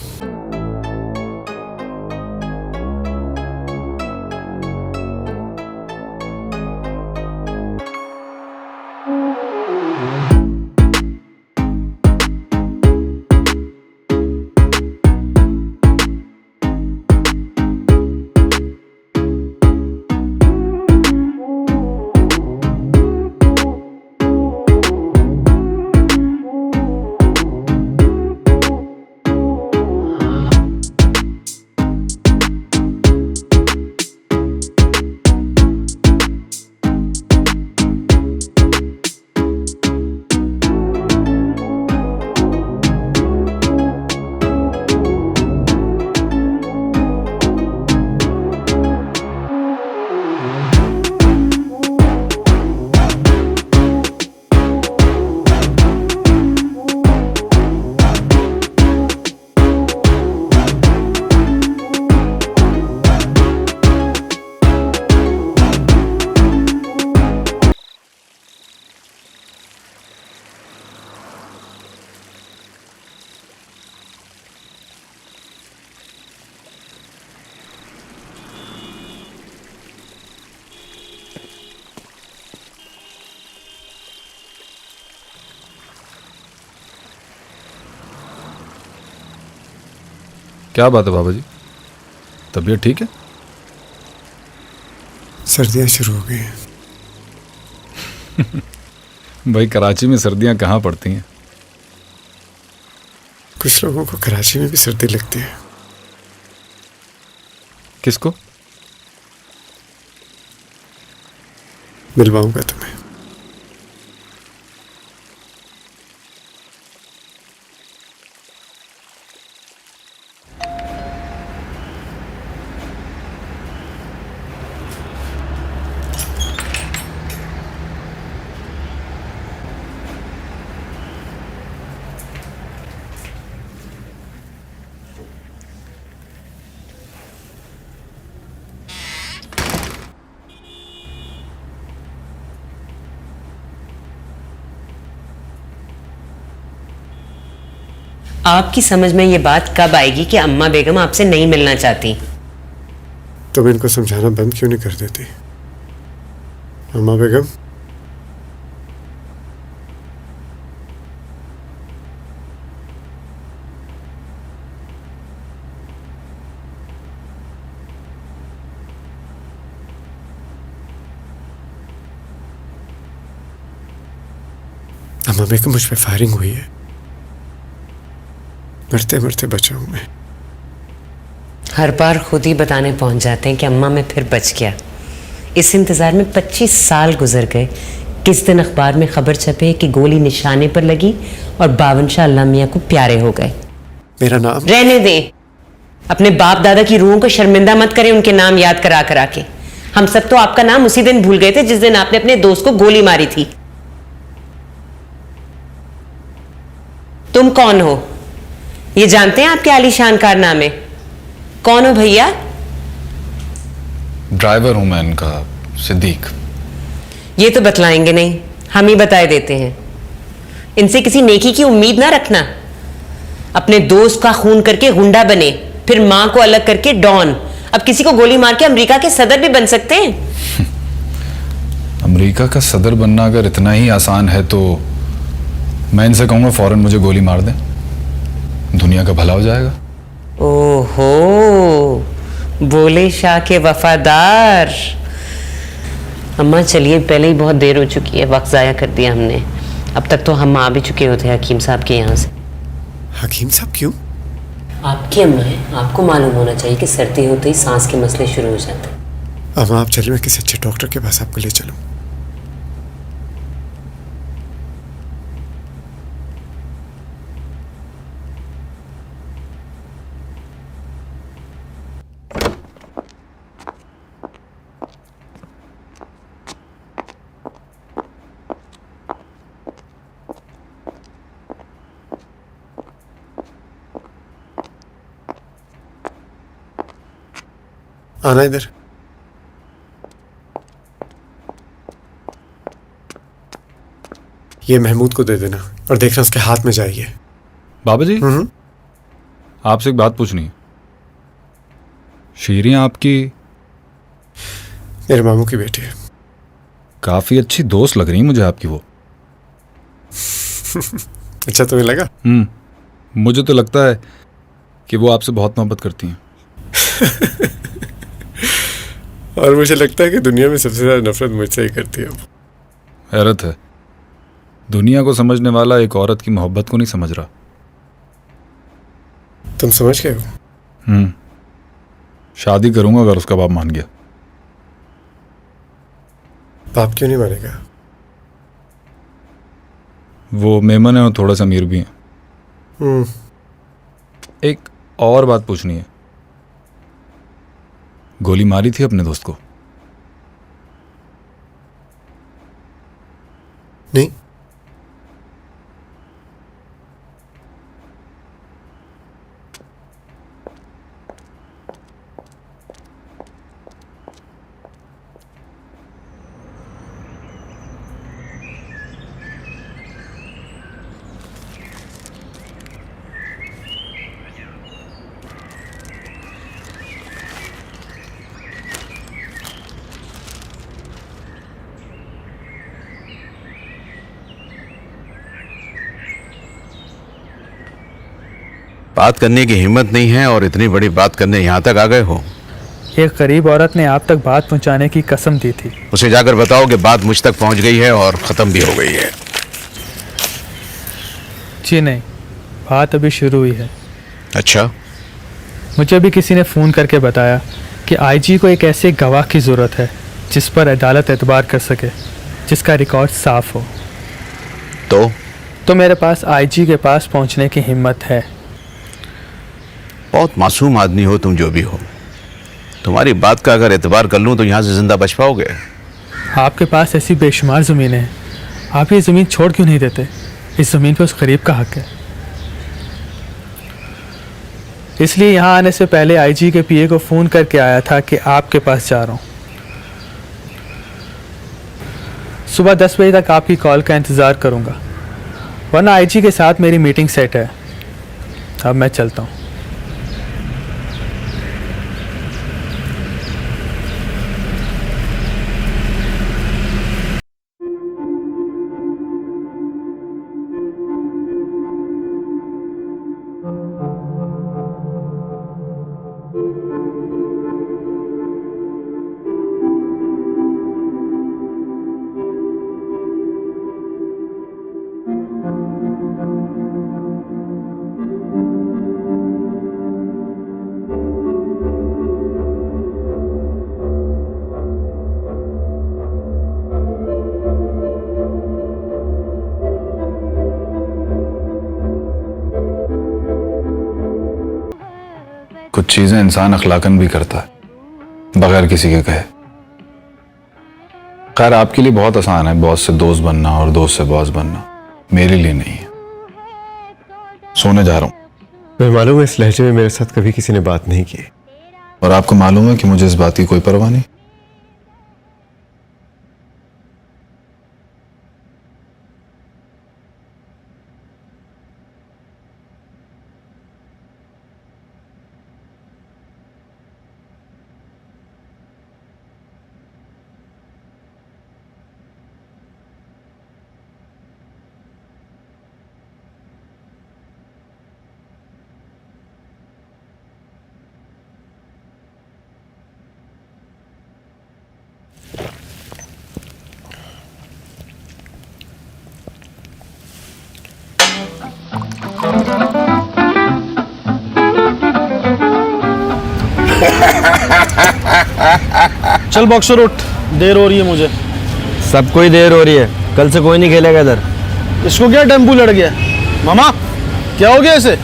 क्या बात है बाबा जी, तबीयत ठीक है? सर्दियाँ शुरू हो गई हैं। भाई कराची में सर्दियाँ कहाँ पड़ती हैं? कुछ लोगों को कराची में भी सर्दी लगती है। किसको? मिलवाऊंगा तुम्हें। आपकी समझ में ये बात कब आएगी कि अम्मा बेगम आपसे नहीं मिलना चाहती? तुम इनको समझाना बंद क्यों नहीं कर देती? अम्मा बेगम, अम्मा बेगम मुझ पे फायरिंग हुई है, मरते मरते बचा हूं मैं। हर बार खुद ही बताने पहुंच जाते हैं कि अम्मा मैं फिर बच गया। इस इंतज़ार में 25 साल गुजर गए। किस दिन अखबार में खबर छपे कि गोली निशाने पर लगी और बावन शाह अल्लाह मियाँ को प्यारे हो गए। मेरा नाम रहने दें, अपने बाप दादा की रूहों को शर्मिंदा मत करें उनके नाम याद करा करा के। हम सब तो आपका नाम उसी दिन भूल गए थे जिस दिन आपने अपने दोस्त को गोली मारी थी। तुम कौन हो ये जानते हैं आपके आलीशान कारनामे? कौन हो भैया? ड्राइवर हूं मैं इनका, सिद्दीक। ये तो बतलाएंगे नहीं, हम ही बताए देते हैं। इनसे किसी नेकी की उम्मीद ना रखना। अपने दोस्त का खून करके गुंडा बने, फिर मां को अलग करके डॉन, अब किसी को गोली मार के अमेरिका के सदर भी बन सकते हैं। अमेरिका का सदर बनना अगर इतना ही आसान है तो मैं इनसे कहूंगा फौरन मुझे गोली मार दें, दुनिया का भला हो जाएगा। ओहो, बोले शाह के वफादार। अम्मा चलिए, पहले ही बहुत देर हो चुकी है, वक्त जाया कर दिया हमने। अब तक तो हम आ भी चुके होते हैं हकीम साहब के यहाँ से। हकीम साहब क्यों? आपकी अम्मा है, आपको मालूम होना चाहिए कि सर्दी होते ही सांस के मसले शुरू हो जाते हैं। अब आप चलिए, मैं किसी अच्छे डॉक्टर के पास आपको ले चलूं। आना इधर। ये महमूद को दे देना और देखना उसके हाथ में जाइए। बाबा जी, आपसे एक बात पूछनी है। शीरियाँ आपकी? मेरे मामू की बेटी है। काफी अच्छी दोस्त लग रही मुझे आपकी वो। अच्छा तुम्हें लगा? मुझे तो लगता है कि वो आपसे बहुत मोहब्बत करती हैं। और मुझे लगता है कि दुनिया में सबसे ज्यादा नफरत मुझसे ही करती है। हैरत है, दुनिया को समझने वाला एक औरत की मोहब्बत को नहीं समझ रहा। तुम समझ गए हो? शादी करूंगा अगर उसका बाप मान गया। बाप क्यों नहीं मानेगा? वो मेमन है और थोड़ा सा अमीर भी है। एक और बात पूछनी है। गोली मारी थी अपने दोस्त को? नहीं। बात करने की हिम्मत नहीं है और इतनी बड़ी बात करने यहाँ तक आ गए हो। एक गरीब औरत ने आप तक बात पहुंचाने की कसम दी थी। उसे जाकर बताओ कि बात मुझ तक पहुंच गई है और ख़त्म भी हो गई है। जी नहीं, बात अभी शुरू हुई है। अच्छा? मुझे भी किसी ने फ़ोन करके बताया कि आईजी को एक ऐसे गवाह की ज़रूरत है जिस पर अदालत एतबार कर सके, जिसका रिकॉर्ड साफ हो। तो मेरे पास आईजी के पास पहुंचने की हिम्मत है। बहुत मासूम आदमी हो तुम, जो भी हो। तुम्हारी बात का अगर एतबार कर लूँ तो यहाँ से जिंदा बच पाओगे? आपके पास ऐसी बेशुमार ज़मीनें हैं, आप ये ज़मीन छोड़ क्यों नहीं देते? इस ज़मीन पे उस गरीब का हक है। इसलिए यहाँ आने से पहले आईजी के पीए को फ़ोन करके आया था कि आपके पास जा रहा हूँ। सुबह 10 बजे तक आपकी कॉल का इंतज़ार करूँगा, वरना आईजी के साथ मेरी मीटिंग सेट है। अब मैं चलता हूँ। कुछ चीजें इंसान अखलाकन भी करता है बगैर किसी के कहे। खैर आपके लिए बहुत आसान है बॉस से दोस्त बनना और दोस्त से बॉस बनना, मेरे लिए नहीं है। सोने जा रहा हूं। मैं मालूम है इस लहजे में मेरे साथ कभी किसी ने बात नहीं की, और आपको मालूम है कि मुझे इस बात की कोई परवाह नहीं। चल बॉक्सर उठ, देर हो रही है मुझे। सबको ही देर हो रही है, कल से कोई नहीं खेलेगा इधर। इसको क्या टेम्पू लड़ गया? मामा क्या हो गया इसे?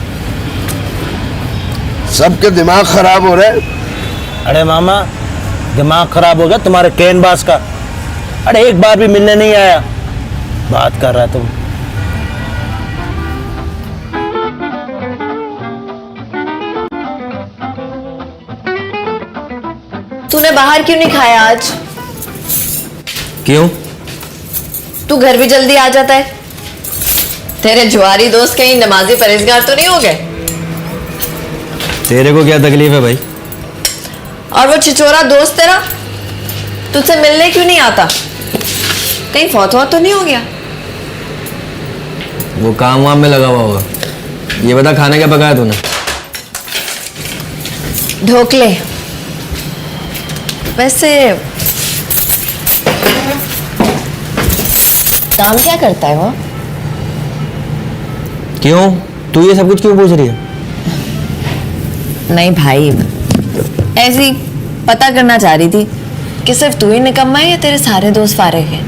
सबके दिमाग खराब हो रहे हैं। अरे मामा दिमाग खराब हो गया तुम्हारे कैनवास का। अरे एक बार भी मिलने नहीं आया, बात कर रहा तुम। तूने बाहर क्यों नहीं खाया आज? क्यों? तू घर भी जल्दी आ जाता है। तेरे जुआरी दोस्त कहीं नमाजी परहेजगार तो नहीं हो गए? तेरे को क्या तकलीफ है भाई? और वो छिचोरा दोस्त तेरा तुझसे मिलने क्यों नहीं आता? कहीं फौत तो नहीं हो गया? वो काम वाम में लगा हुआ होगा। ये बता खाना क्या पकाया तूने? ढोकले। वैसे काम क्या करता है वो? क्यों? तू ये सब कुछ क्यों पूछ रही है? नहीं भाई, ऐसे ही पता करना चाह रही थी कि सिर्फ तू ही निकम्मा है या तेरे सारे दोस्त फारिग हैं।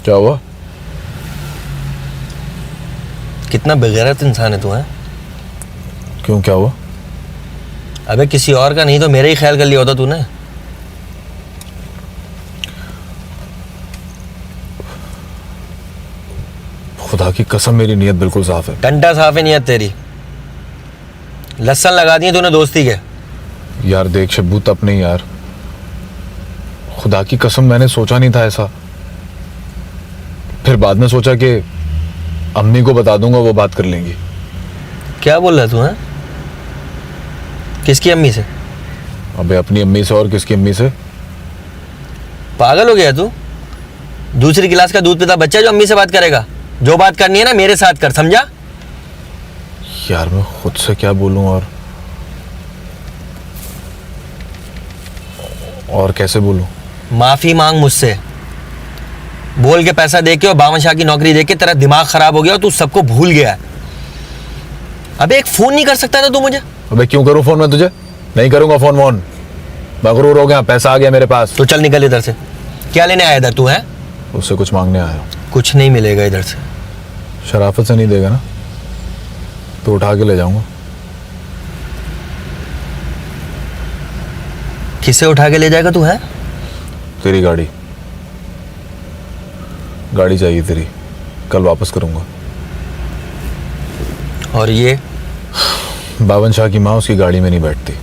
क्या हुआ? कितना बेगैरत इंसान है तू है? क्यों क्या हुआ? अबे किसी और का नहीं तो मेरा ही ख्याल कर लिया होता तूने। खुदा की कसम मेरी नीयत बिल्कुल साफ है। घंटा साफ है नीयत तेरी। लसन लगा दिए तूने दोस्ती के। यार देख शब्बू तब नहीं यार, खुदा की कसम मैंने सोचा नहीं था ऐसा। फिर बाद में सोचा कि अम्मी को बता दूंगा, वो बात कर लेंगी। क्या बोल रहा तू है? किसकी अम्मी से? अबे अपनी अम्मी से। और किसकी अम्मी से? पागल हो गया तू? दूसरी गिलास का दूध पीता बच्चा जो अम्मी से बात करेगा? जो बात करनी है ना मेरे साथ कर, समझा? यार मैं खुद से क्या बोलूं और कैसे बोलूं? माफी मांग मुझसे। बोल के पैसा दे के और बावन शाह की नौकरी दे के तेरा दिमाग खराब हो गया और तू सबको भूल गया है। अबे एक फोन नहीं कर सकता था तू मुझे? अबे क्यों करूं फोन मैं तुझे? नहीं करूंगा फोन वोन। मगरूर हो गया, पैसा आ गया मेरे पास। तो चल निकल इधर से। क्या लेने आया इधर तू है? उससे कुछ मांगने आया हूं। कुछ नहीं मिलेगा इधर से। शराफत से नहीं देगा ना तो उठा के ले जाऊंगा। किसे उठा के ले जाएगा तू है? तेरी गाड़ी। गाड़ी चाहिए तेरी, कल वापस करूंगा। और ये बावन शाह की माँ उसकी गाड़ी में नहीं बैठती,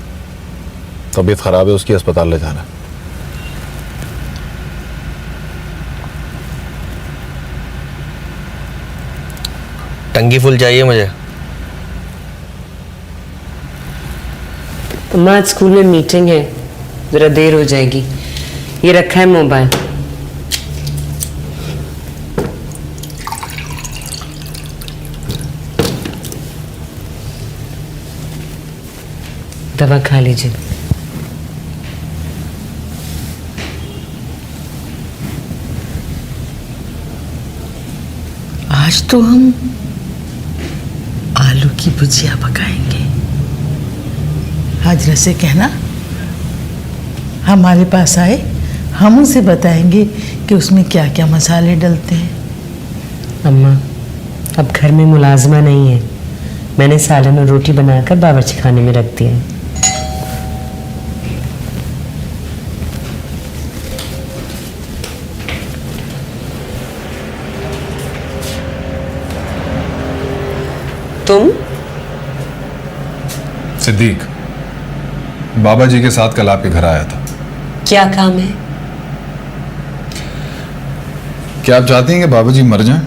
तबीयत खराब है उसकी, अस्पताल ले जाना। टंकी फुल चाहिए मुझे। अम्मा आज स्कूल में मीटिंग है, जरा देर हो जाएगी। ये रखा है मोबाइल। दवा खा लीजिए। आज तो हम आलू की भुजिया पकाएंगे। हाजरा से कहना हमारे पास आए, हम उसे बताएंगे कि उसमें क्या क्या मसाले डलते हैं। अम्मा अब घर में मुलाजमा नहीं है, मैंने सालन और रोटी बनाकर बावर्ची खाने में रख दिया है। तुम? सिद्दीक बाबा जी के साथ कल आपके घर आया था। क्या काम है? क्या आप चाहती हैं कि बाबा जी मर जाएं?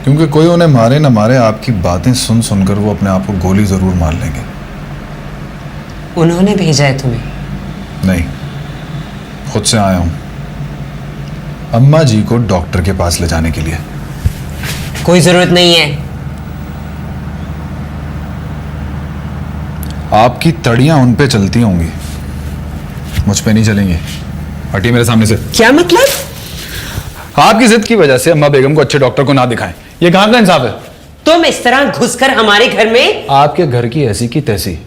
क्योंकि कोई उन्हें मारे ना मारे, आपकी बातें सुन सुनकर वो अपने आप को गोली जरूर मार लेंगे। उन्होंने भेजा है तुम्हें? नहीं, खुद से आया हूं अम्मा जी को डॉक्टर के पास ले जाने के लिए। कोई जरूरत नहीं है। आपकी तड़ियां उन पे चलती होंगी, मुझ पे नहीं चलेंगी। हटिए मेरे सामने से। क्या मतलब? आपकी जिद की वजह से अम्मा बेगम को अच्छे डॉक्टर को ना दिखाएं, ये कहां का इंसाफ है? तुम इस तरह घुसकर हमारे घर में? आपके घर की ऐसी की तैसी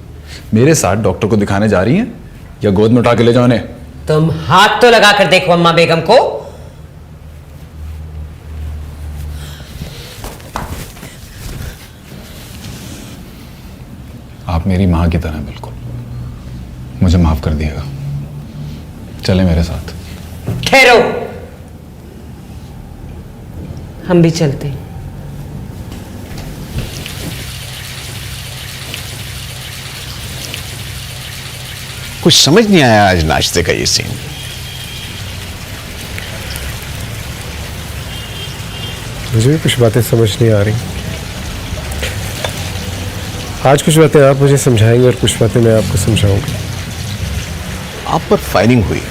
मेरे साथ डॉक्टर को दिखाने जा रही हैं या गोद में उठा के ले जाओ इन्हें? तुम हाथ तो लगा कर देखो अम्मा बेगम को। आप मेरी मां की तरह बिल्कुल, मुझे माफ कर दिएगा। चले मेरे साथ। ठहरो, हम भी चलते हैं। कुछ समझ नहीं आया आज नाश्ते का ये सीन। मुझे भी कुछ बातें समझ नहीं आ रही। आज कुछ बातें आप मुझे समझाएंगे और कुछ बातें मैं आपको समझाऊंगा। आप पर फायरिंग हुई,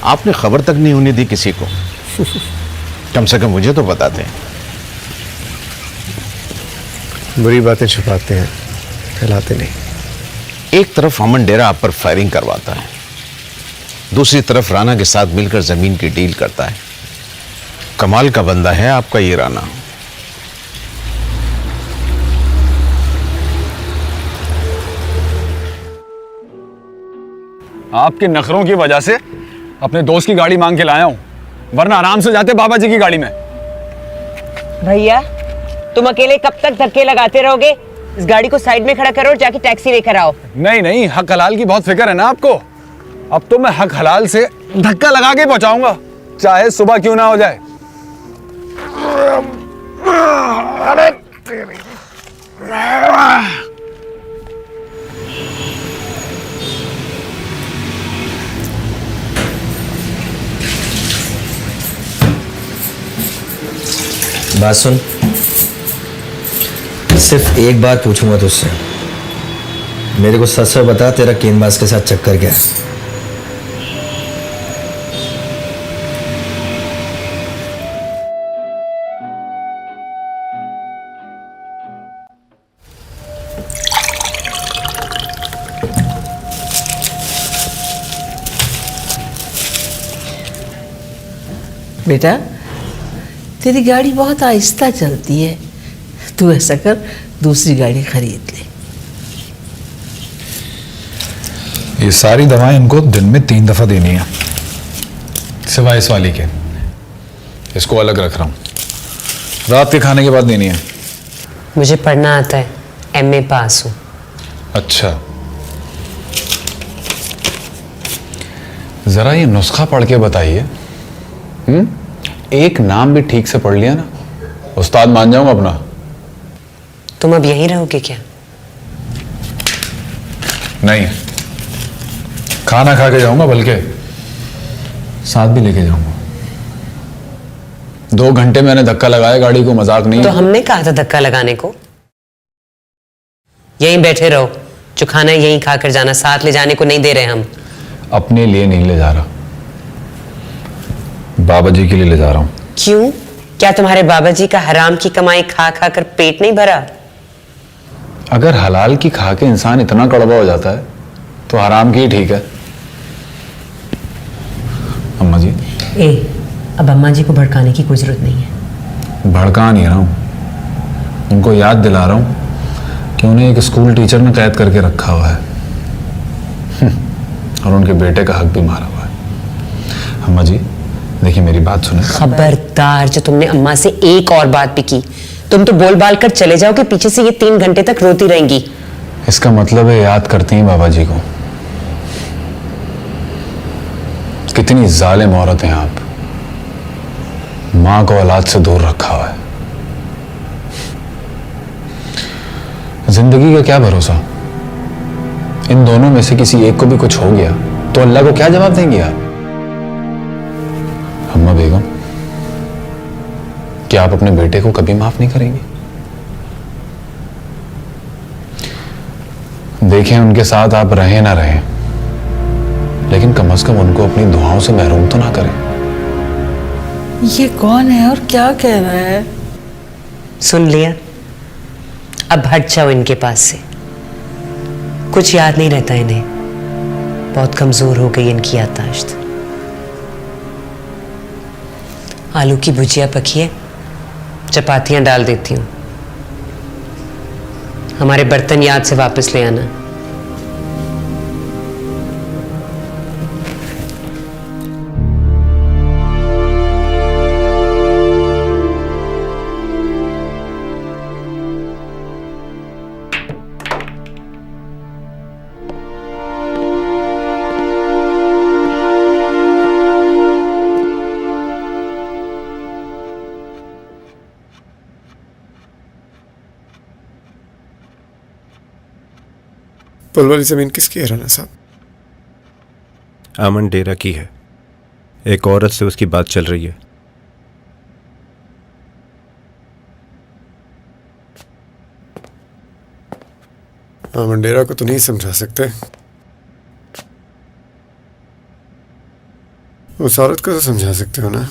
आपने खबर तक नहीं होने दी किसी को। कम से कम मुझे तो बताते हैं। बुरी बातें छुपाते हैं, फैलाते नहीं। एक तरफ अमन डेरा आप पर फायरिंग करवाता है, दूसरी तरफ राणा के साथ मिलकर जमीन की डील करता है। कमाल का बंदा है आपका ये राणा। आपके नखरों की वजह से अपने दोस्त की गाड़ी मांग के लाया हूं, वरना आराम से जाते बाबा जी की गाड़ी में। भैया तुम अकेले कब तक धक्के लगाते रहोगे? इस गाड़ी को साइड में खड़ा करो और जाके टैक्सी लेकर आओ। नहीं नहीं, हक हलाल की बहुत फिक्र है ना आपको। अब तो मैं हक हलाल से धक्का लगा के पहुंचाऊंगा, चाहे सुबह क्यों ना हो जाए। अरे बात सुन, सिर्फ एक बात पूछूंगा तुझसे, मेरे को सच सच बता, तेरा गेंदबाज के साथ चक्कर क्या है? बेटा तेरी गाड़ी बहुत आहिस्ता चलती है, तू ऐसा कर दूसरी गाड़ी खरीद ले। ये सारी दवाएं इनको दिन में 3 दफा देनी है, सिवाय इस वाली के। इसको अलग रख रहा हूं, रात के खाने के बाद देनी है। मुझे पढ़ना आता है, एमए पास हूं। अच्छा, जरा ये नुस्खा पढ़ के बताइए। एक नाम भी ठीक से पढ़ लिया ना, उस्ताद मान जाऊंगा अपना। तुम अब यहीं रहोगे क्या? नहीं, खाना खा के जाऊंगा, बल्कि साथ भी लेके जाऊंगा। 2 घंटे मैंने धक्का लगाया गाड़ी को, मजाक नहीं। तो हमने कहा था धक्का लगाने को। यहीं बैठे रहो, जो खाना है यहीं खाकर जाना, साथ ले जाने को नहीं दे रहे हम। अपने लिए नहीं ले जा रहा, बाबा जी के लिए ले जा रहा हूं। क्यों? क्या तुम्हारे बाबा जी का हराम की कमाई खा खा कर पेट नहीं भरा? अगर हलाल की खा के इंसान इतना कड़वा हो जाता है तो हराम की ही ठीक है। अम्मा जी, अब अम्मा जी को भड़काने की कोई जरूरत नहीं है। भड़का नहीं रहा हूं, उनको याद दिला रहा हूं कि उन्हें एक स्कूल टीचर ने कैद करके रखा हुआ है और उनके बेटे का हक भी मारा हुआ है। अम्मा जी देखिए, मेरी बात सुने। खबरदार, जो तुमने अम्मा से एक और बात भी की, तुम तो बोल बाल कर चले जाओगे, पीछे से ये 3 घंटे तक रोती रहेंगी। इसका मतलब है याद करती हैं बाबा जी को। कितनी जालिम औरत हैं आप, मां को औलाद से दूर रखा हुआ है। जिंदगी का क्या भरोसा, इन दोनों में से किसी एक को भी कुछ हो गया तो अल्लाह को क्या जवाब देंगे आप? अम्मा बेगम, क्या आप अपने बेटे को कभी माफ नहीं करेंगी? देखें, उनके साथ आप रहें ना रहें, लेकिन कम से कम उनको अपनी दुआओं से महरूम तो ना करें। ये कौन है और क्या कह रहा है? सुन लिया, अब हट जाओ इनके पास से। कुछ याद नहीं रहता इन्हें, बहुत कमजोर हो गई इनकी याददाश्त। आलू की भुजिया पकी है, चपातियां डाल देती हूँ। हमारे बर्तन याद से वापस ले आना। पुल वाली जमीन किसकी है राणा साहब? अमन डेरा की है। एक औरत से उसकी बात चल रही है। अमन डेरा को तो नहीं समझा सकते, उस औरत को तो समझा सकते हो ना।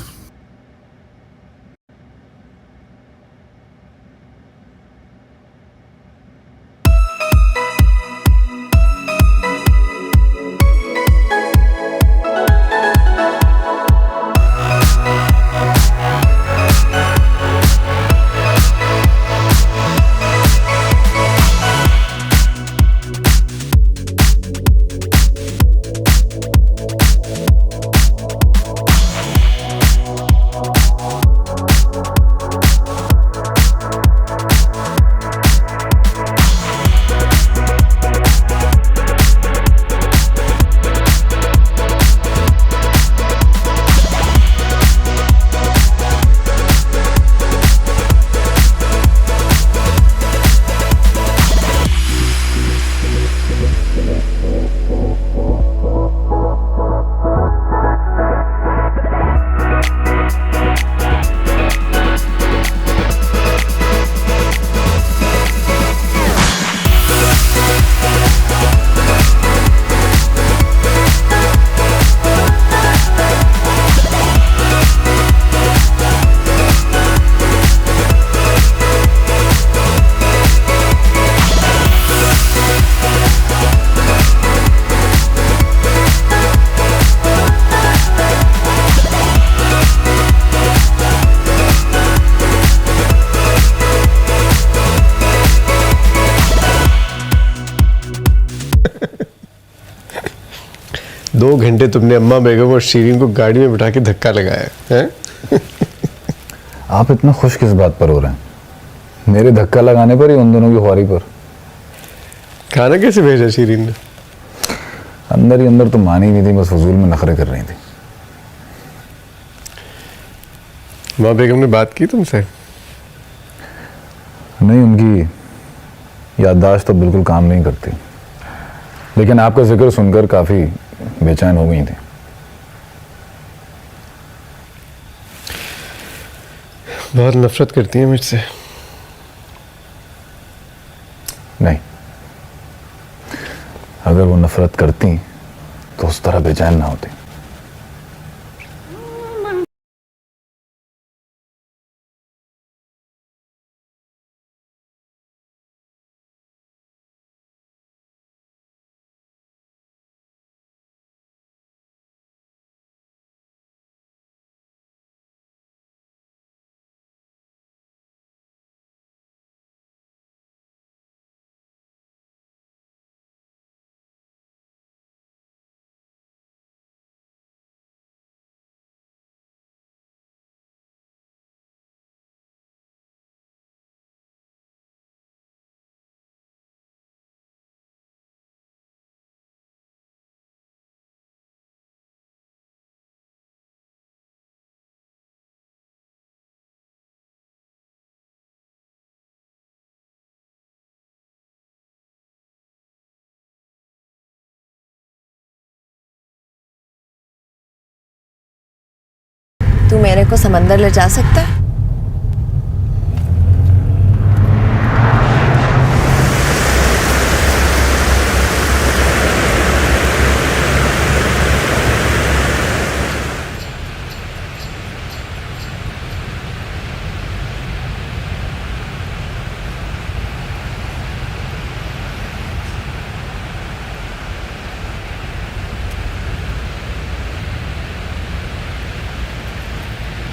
दो घंटे तुमने अम्मा बेगम और शीरीन को गाड़ी में बिठा के धक्का लगाया है? आप इतना खुश किस बात पर हो रहे हैं? मेरे धक्का लगाने पर ही उन दोनों की ख्वारी पर। खाना कैसे भेजा शीरीन ने? अंदर ही अंदर तो मान ही नहीं थी, बस फजूल में नखरे कर रही थी। माँ बेगम ने बात की तुमसे? नहीं, उनकी याददाश्त तो बिल्कुल काम नहीं करती, लेकिन आपका जिक्र सुनकर काफी बेचैन हो गई थी। बहुत नफरत करती है मुझसे। नहीं, अगर वो नफरत करती तो उस तरह बेचैन ना होती। तू मेरे को समंदर ले जा सकता है?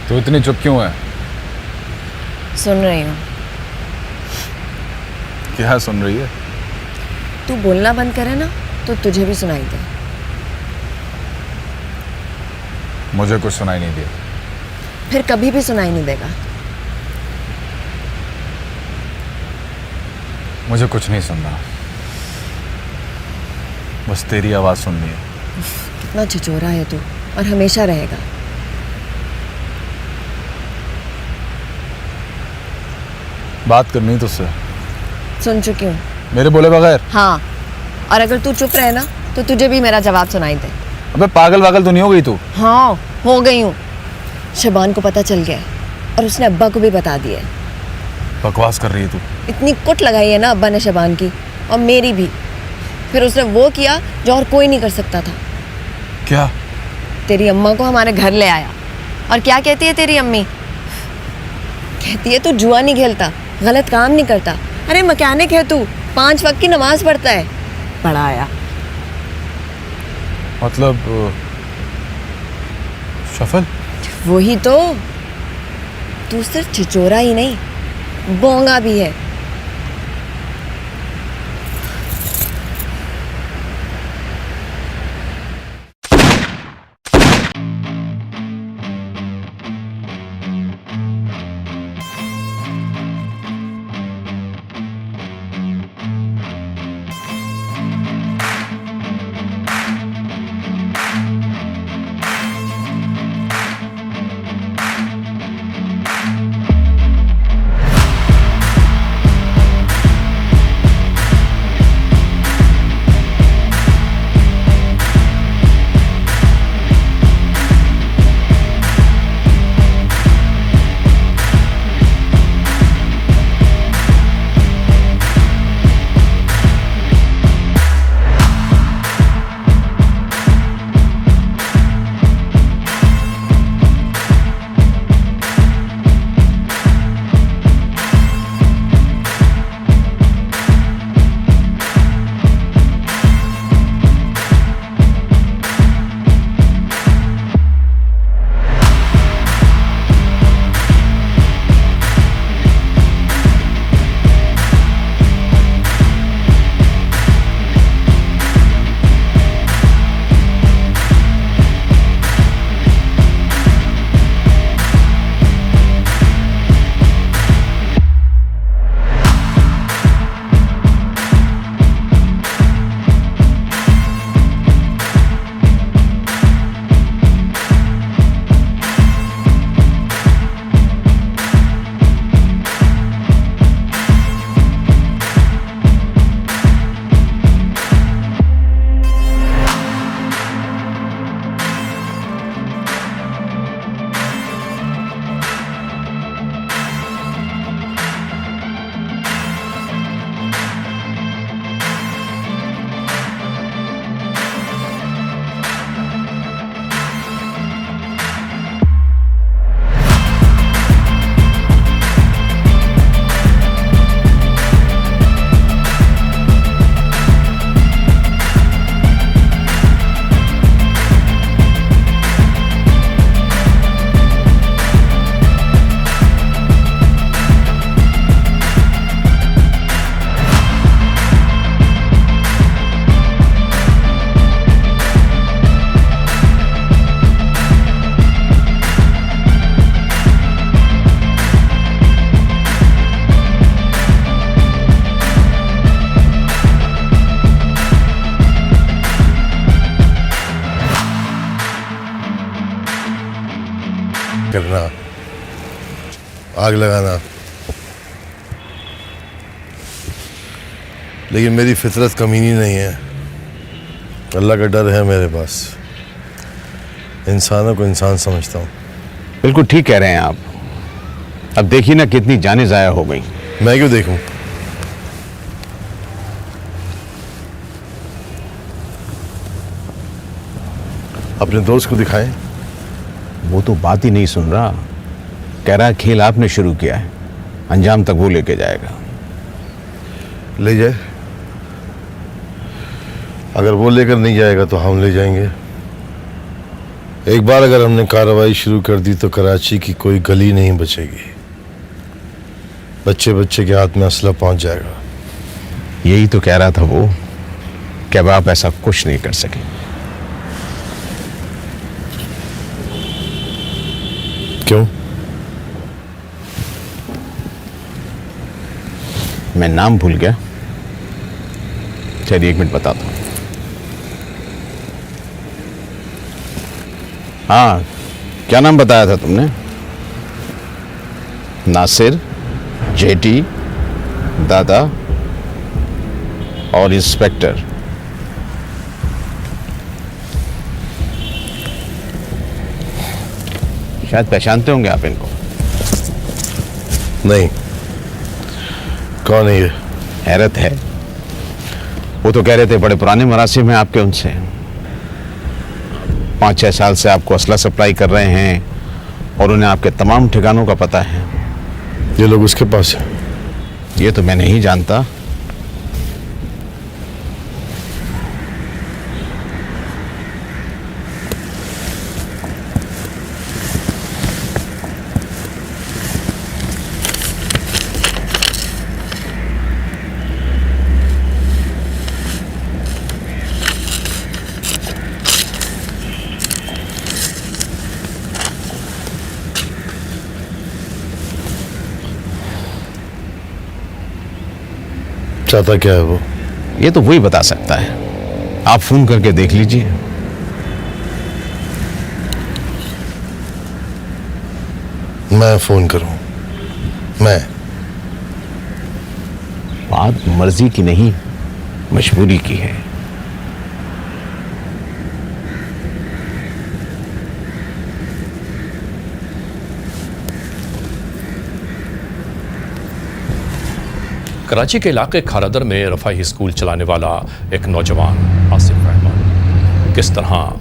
तो इतनी चुप क्यों है? सुन रही हूँ। क्या सुन रही है? तू बोलना बंद करे ना तो तुझे भी सुनाई दे। मुझे कुछ सुनाई नहीं दिया। फिर कभी भी सुनाई नहीं देगा। मुझे कुछ नहीं सुनना, बस तेरी आवाज सुननी है। कितना छिचोरा है तू, और हमेशा रहेगा। बात करनी तुझसे। सुन चुकी हूँ। मेरे बोले बगैर? हाँ, और अगर तू चुप रहे ना तो तुझे भी मेरा जवाब सुनाई दे। अबे पागल वागल तो नहीं हो गई तू? हाँ, हो गई हूँ। शबान को पता चल गया और उसने अब्बा को भी बता दिया। बकवास कर रही है तू। इतनी कुट लगाई है ना अब्बा ने शबान की, और मेरी भी। फिर उसने वो किया जो और कोई नहीं कर सकता था। क्या? तेरी अम्मा को हमारे घर ले आया। और क्या कहती है तेरी अम्मी? कहती है तू जुआ नहीं खेलता, गलत काम नहीं करता। अरे मैकेनिक है तू, 5 वक्त की नमाज पढ़ता है। पढ़ा आया। मतलब शफल? वही तो। तू सिर्फ छिचोरा ही नहीं, बोंगा भी है। करना, आग लगाना, लेकिन मेरी फितरत कमीनी नहीं है। अल्लाह का डर है मेरे पास। इंसानों को इंसान समझता हूँ। बिल्कुल ठीक कह रहे हैं आप। अब देखिए ना कितनी जानें ज़ाया हो गई। मैं क्यों देखूं? अपने दोस्त को दिखाएं। वो तो बात ही नहीं सुन रहा। कह रहा है खेल आपने शुरू किया है, अंजाम तक वो लेके जाएगा। ले जाए। अगर वो लेकर नहीं जाएगा तो हम ले जाएंगे। एक बार अगर हमने कार्रवाई शुरू कर दी तो कराची की कोई गली नहीं बचेगी। बच्चे बच्चे के हाथ में असला पहुंच जाएगा। यही तो कह रहा था वो कि अब आप ऐसा कुछ नहीं कर सके। क्यों? मैं नाम भूल गया। चलिए 1 मिनट बताता हूं। हाँ, क्या नाम बताया था तुमने? नासिर, जेटी, दादा और इंस्पेक्टर। शायद पहचानते होंगे आप इनको। नहीं। कौन है ये? हैरत है, वो तो कह रहे थे बड़े पुराने मरासिम हैं आपके उनसे। 5-6 साल से आपको असला सप्लाई कर रहे हैं और उन्हें आपके तमाम ठिकानों का पता है। ये लोग उसके पास हैं? ये तो मैं नहीं जानता। चाहता क्या है वो? ये तो वही बता सकता है। आप फोन करके देख लीजिए। मैं फोन करूं? मैं? बात मर्जी की नहीं, मजबूरी की है। कराची के इलाके खारादर में रफ़ाही स्कूल चलाने वाला एक नौजवान आसिफ रहमान किस तरह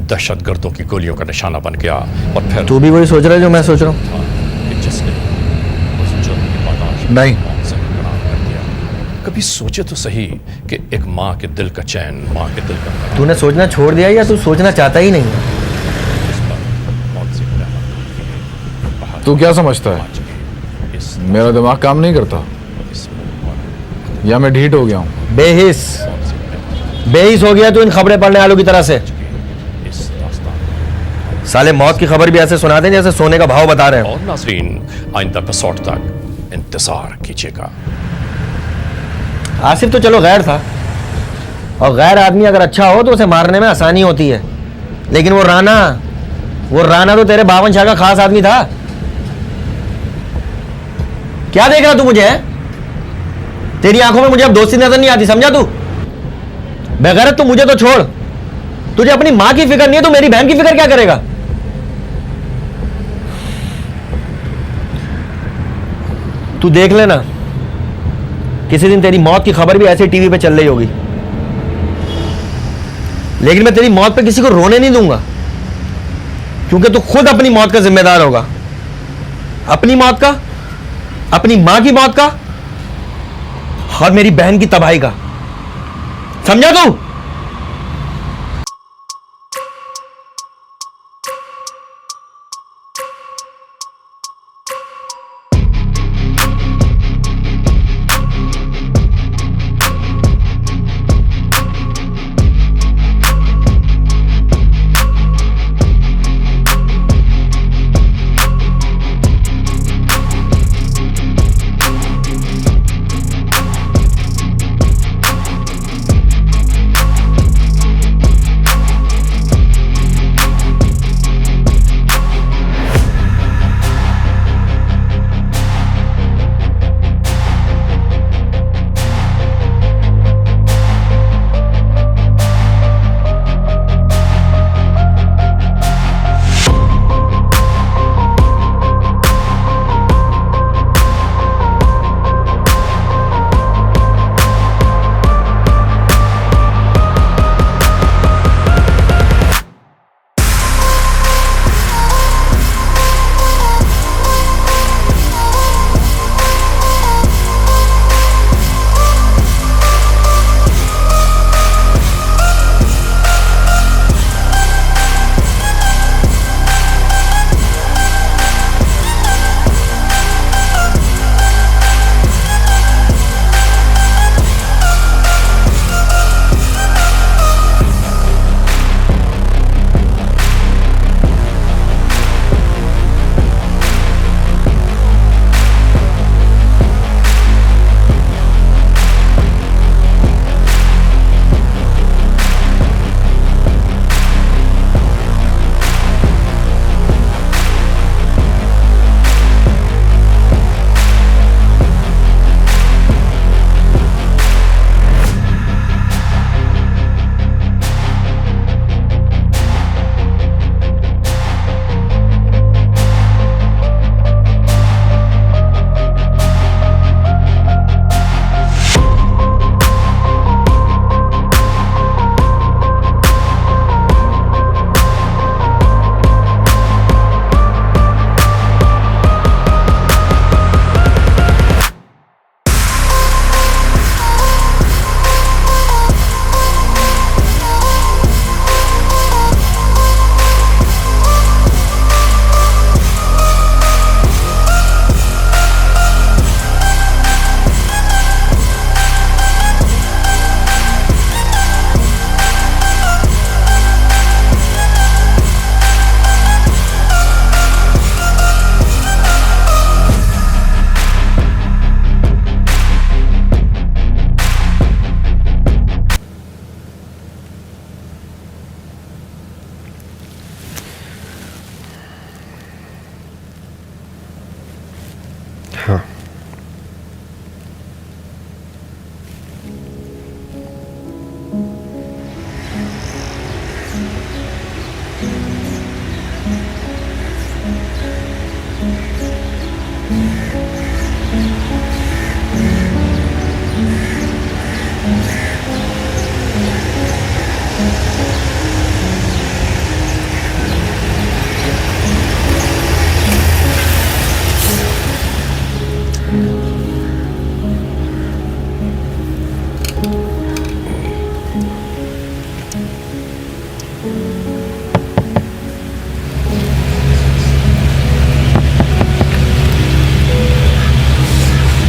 दहशतगर्दों की गोलियों का निशाना बन गया और फिर तू भी वही सोच रहा है जो मैं सोच रहा हूँ? जिसने उस जुर्म की बर्दाश्त नहीं से इकरार कर दिया। कभी सोचे तो सही कि एक माँ के दिल का चैन, माँ के दिल का तूने सोचना छोड़ दिया या तू सोचना चाहता ही नहीं? तू क्या समझता है मेरा दिमाग काम नहीं करता या मैं ढीठ हो गया हूं? बेहिस हो गया तू इन खबरें पढ़ने वालों की तरह से। साले मौत की खबर भी ऐसे सुनाते हैं जैसे सोने का भाव बता रहे हैं। और नाज़रीन आइंदा एपिसोड तक इंतजार कीजिएगा। आसिफ तो चलो गैर था, और गैर आदमी अगर अच्छा हो तो उसे मारने में आसानी होती है, लेकिन वो राना तो तेरे 52 शाह का खास आदमी था। क्या देख रहा तू मुझे है? तेरी आंखों में मुझे अब दोस्ती नजर नहीं आती, समझा तू? बेगैरत तू मुझे तो छोड़, तुझे अपनी मां की फिक्र नहीं है तो मेरी बहन की फिक्र क्या करेगा? तू देख लेना, किसी दिन तेरी मौत की खबर भी ऐसे टीवी पे चल रही होगी, लेकिन मैं तेरी मौत पे किसी को रोने नहीं दूंगा, क्योंकि तू खुद अपनी मौत का जिम्मेदार होगा। अपनी मौत का, अपनी मां की मौत का और मेरी बहन की तबाही का, समझा तू?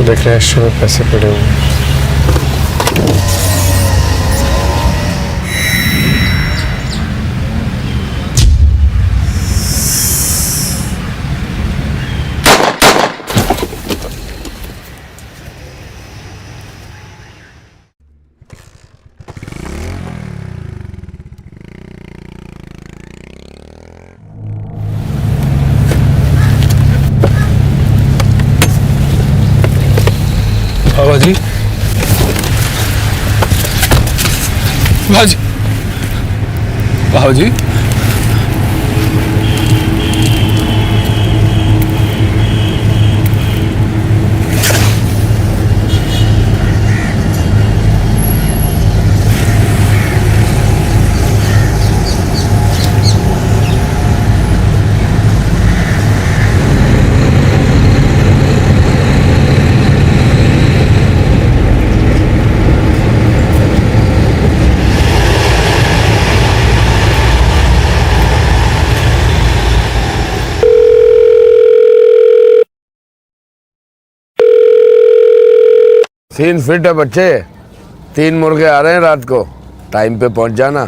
देख रहे हैं में पैसे पड़े हुए हैं। बाबा जी, बाबा जी, सीन फिट है बच्चे, 3 मुर्गे आ रहे हैं रात को, टाइम पे पहुंच जाना।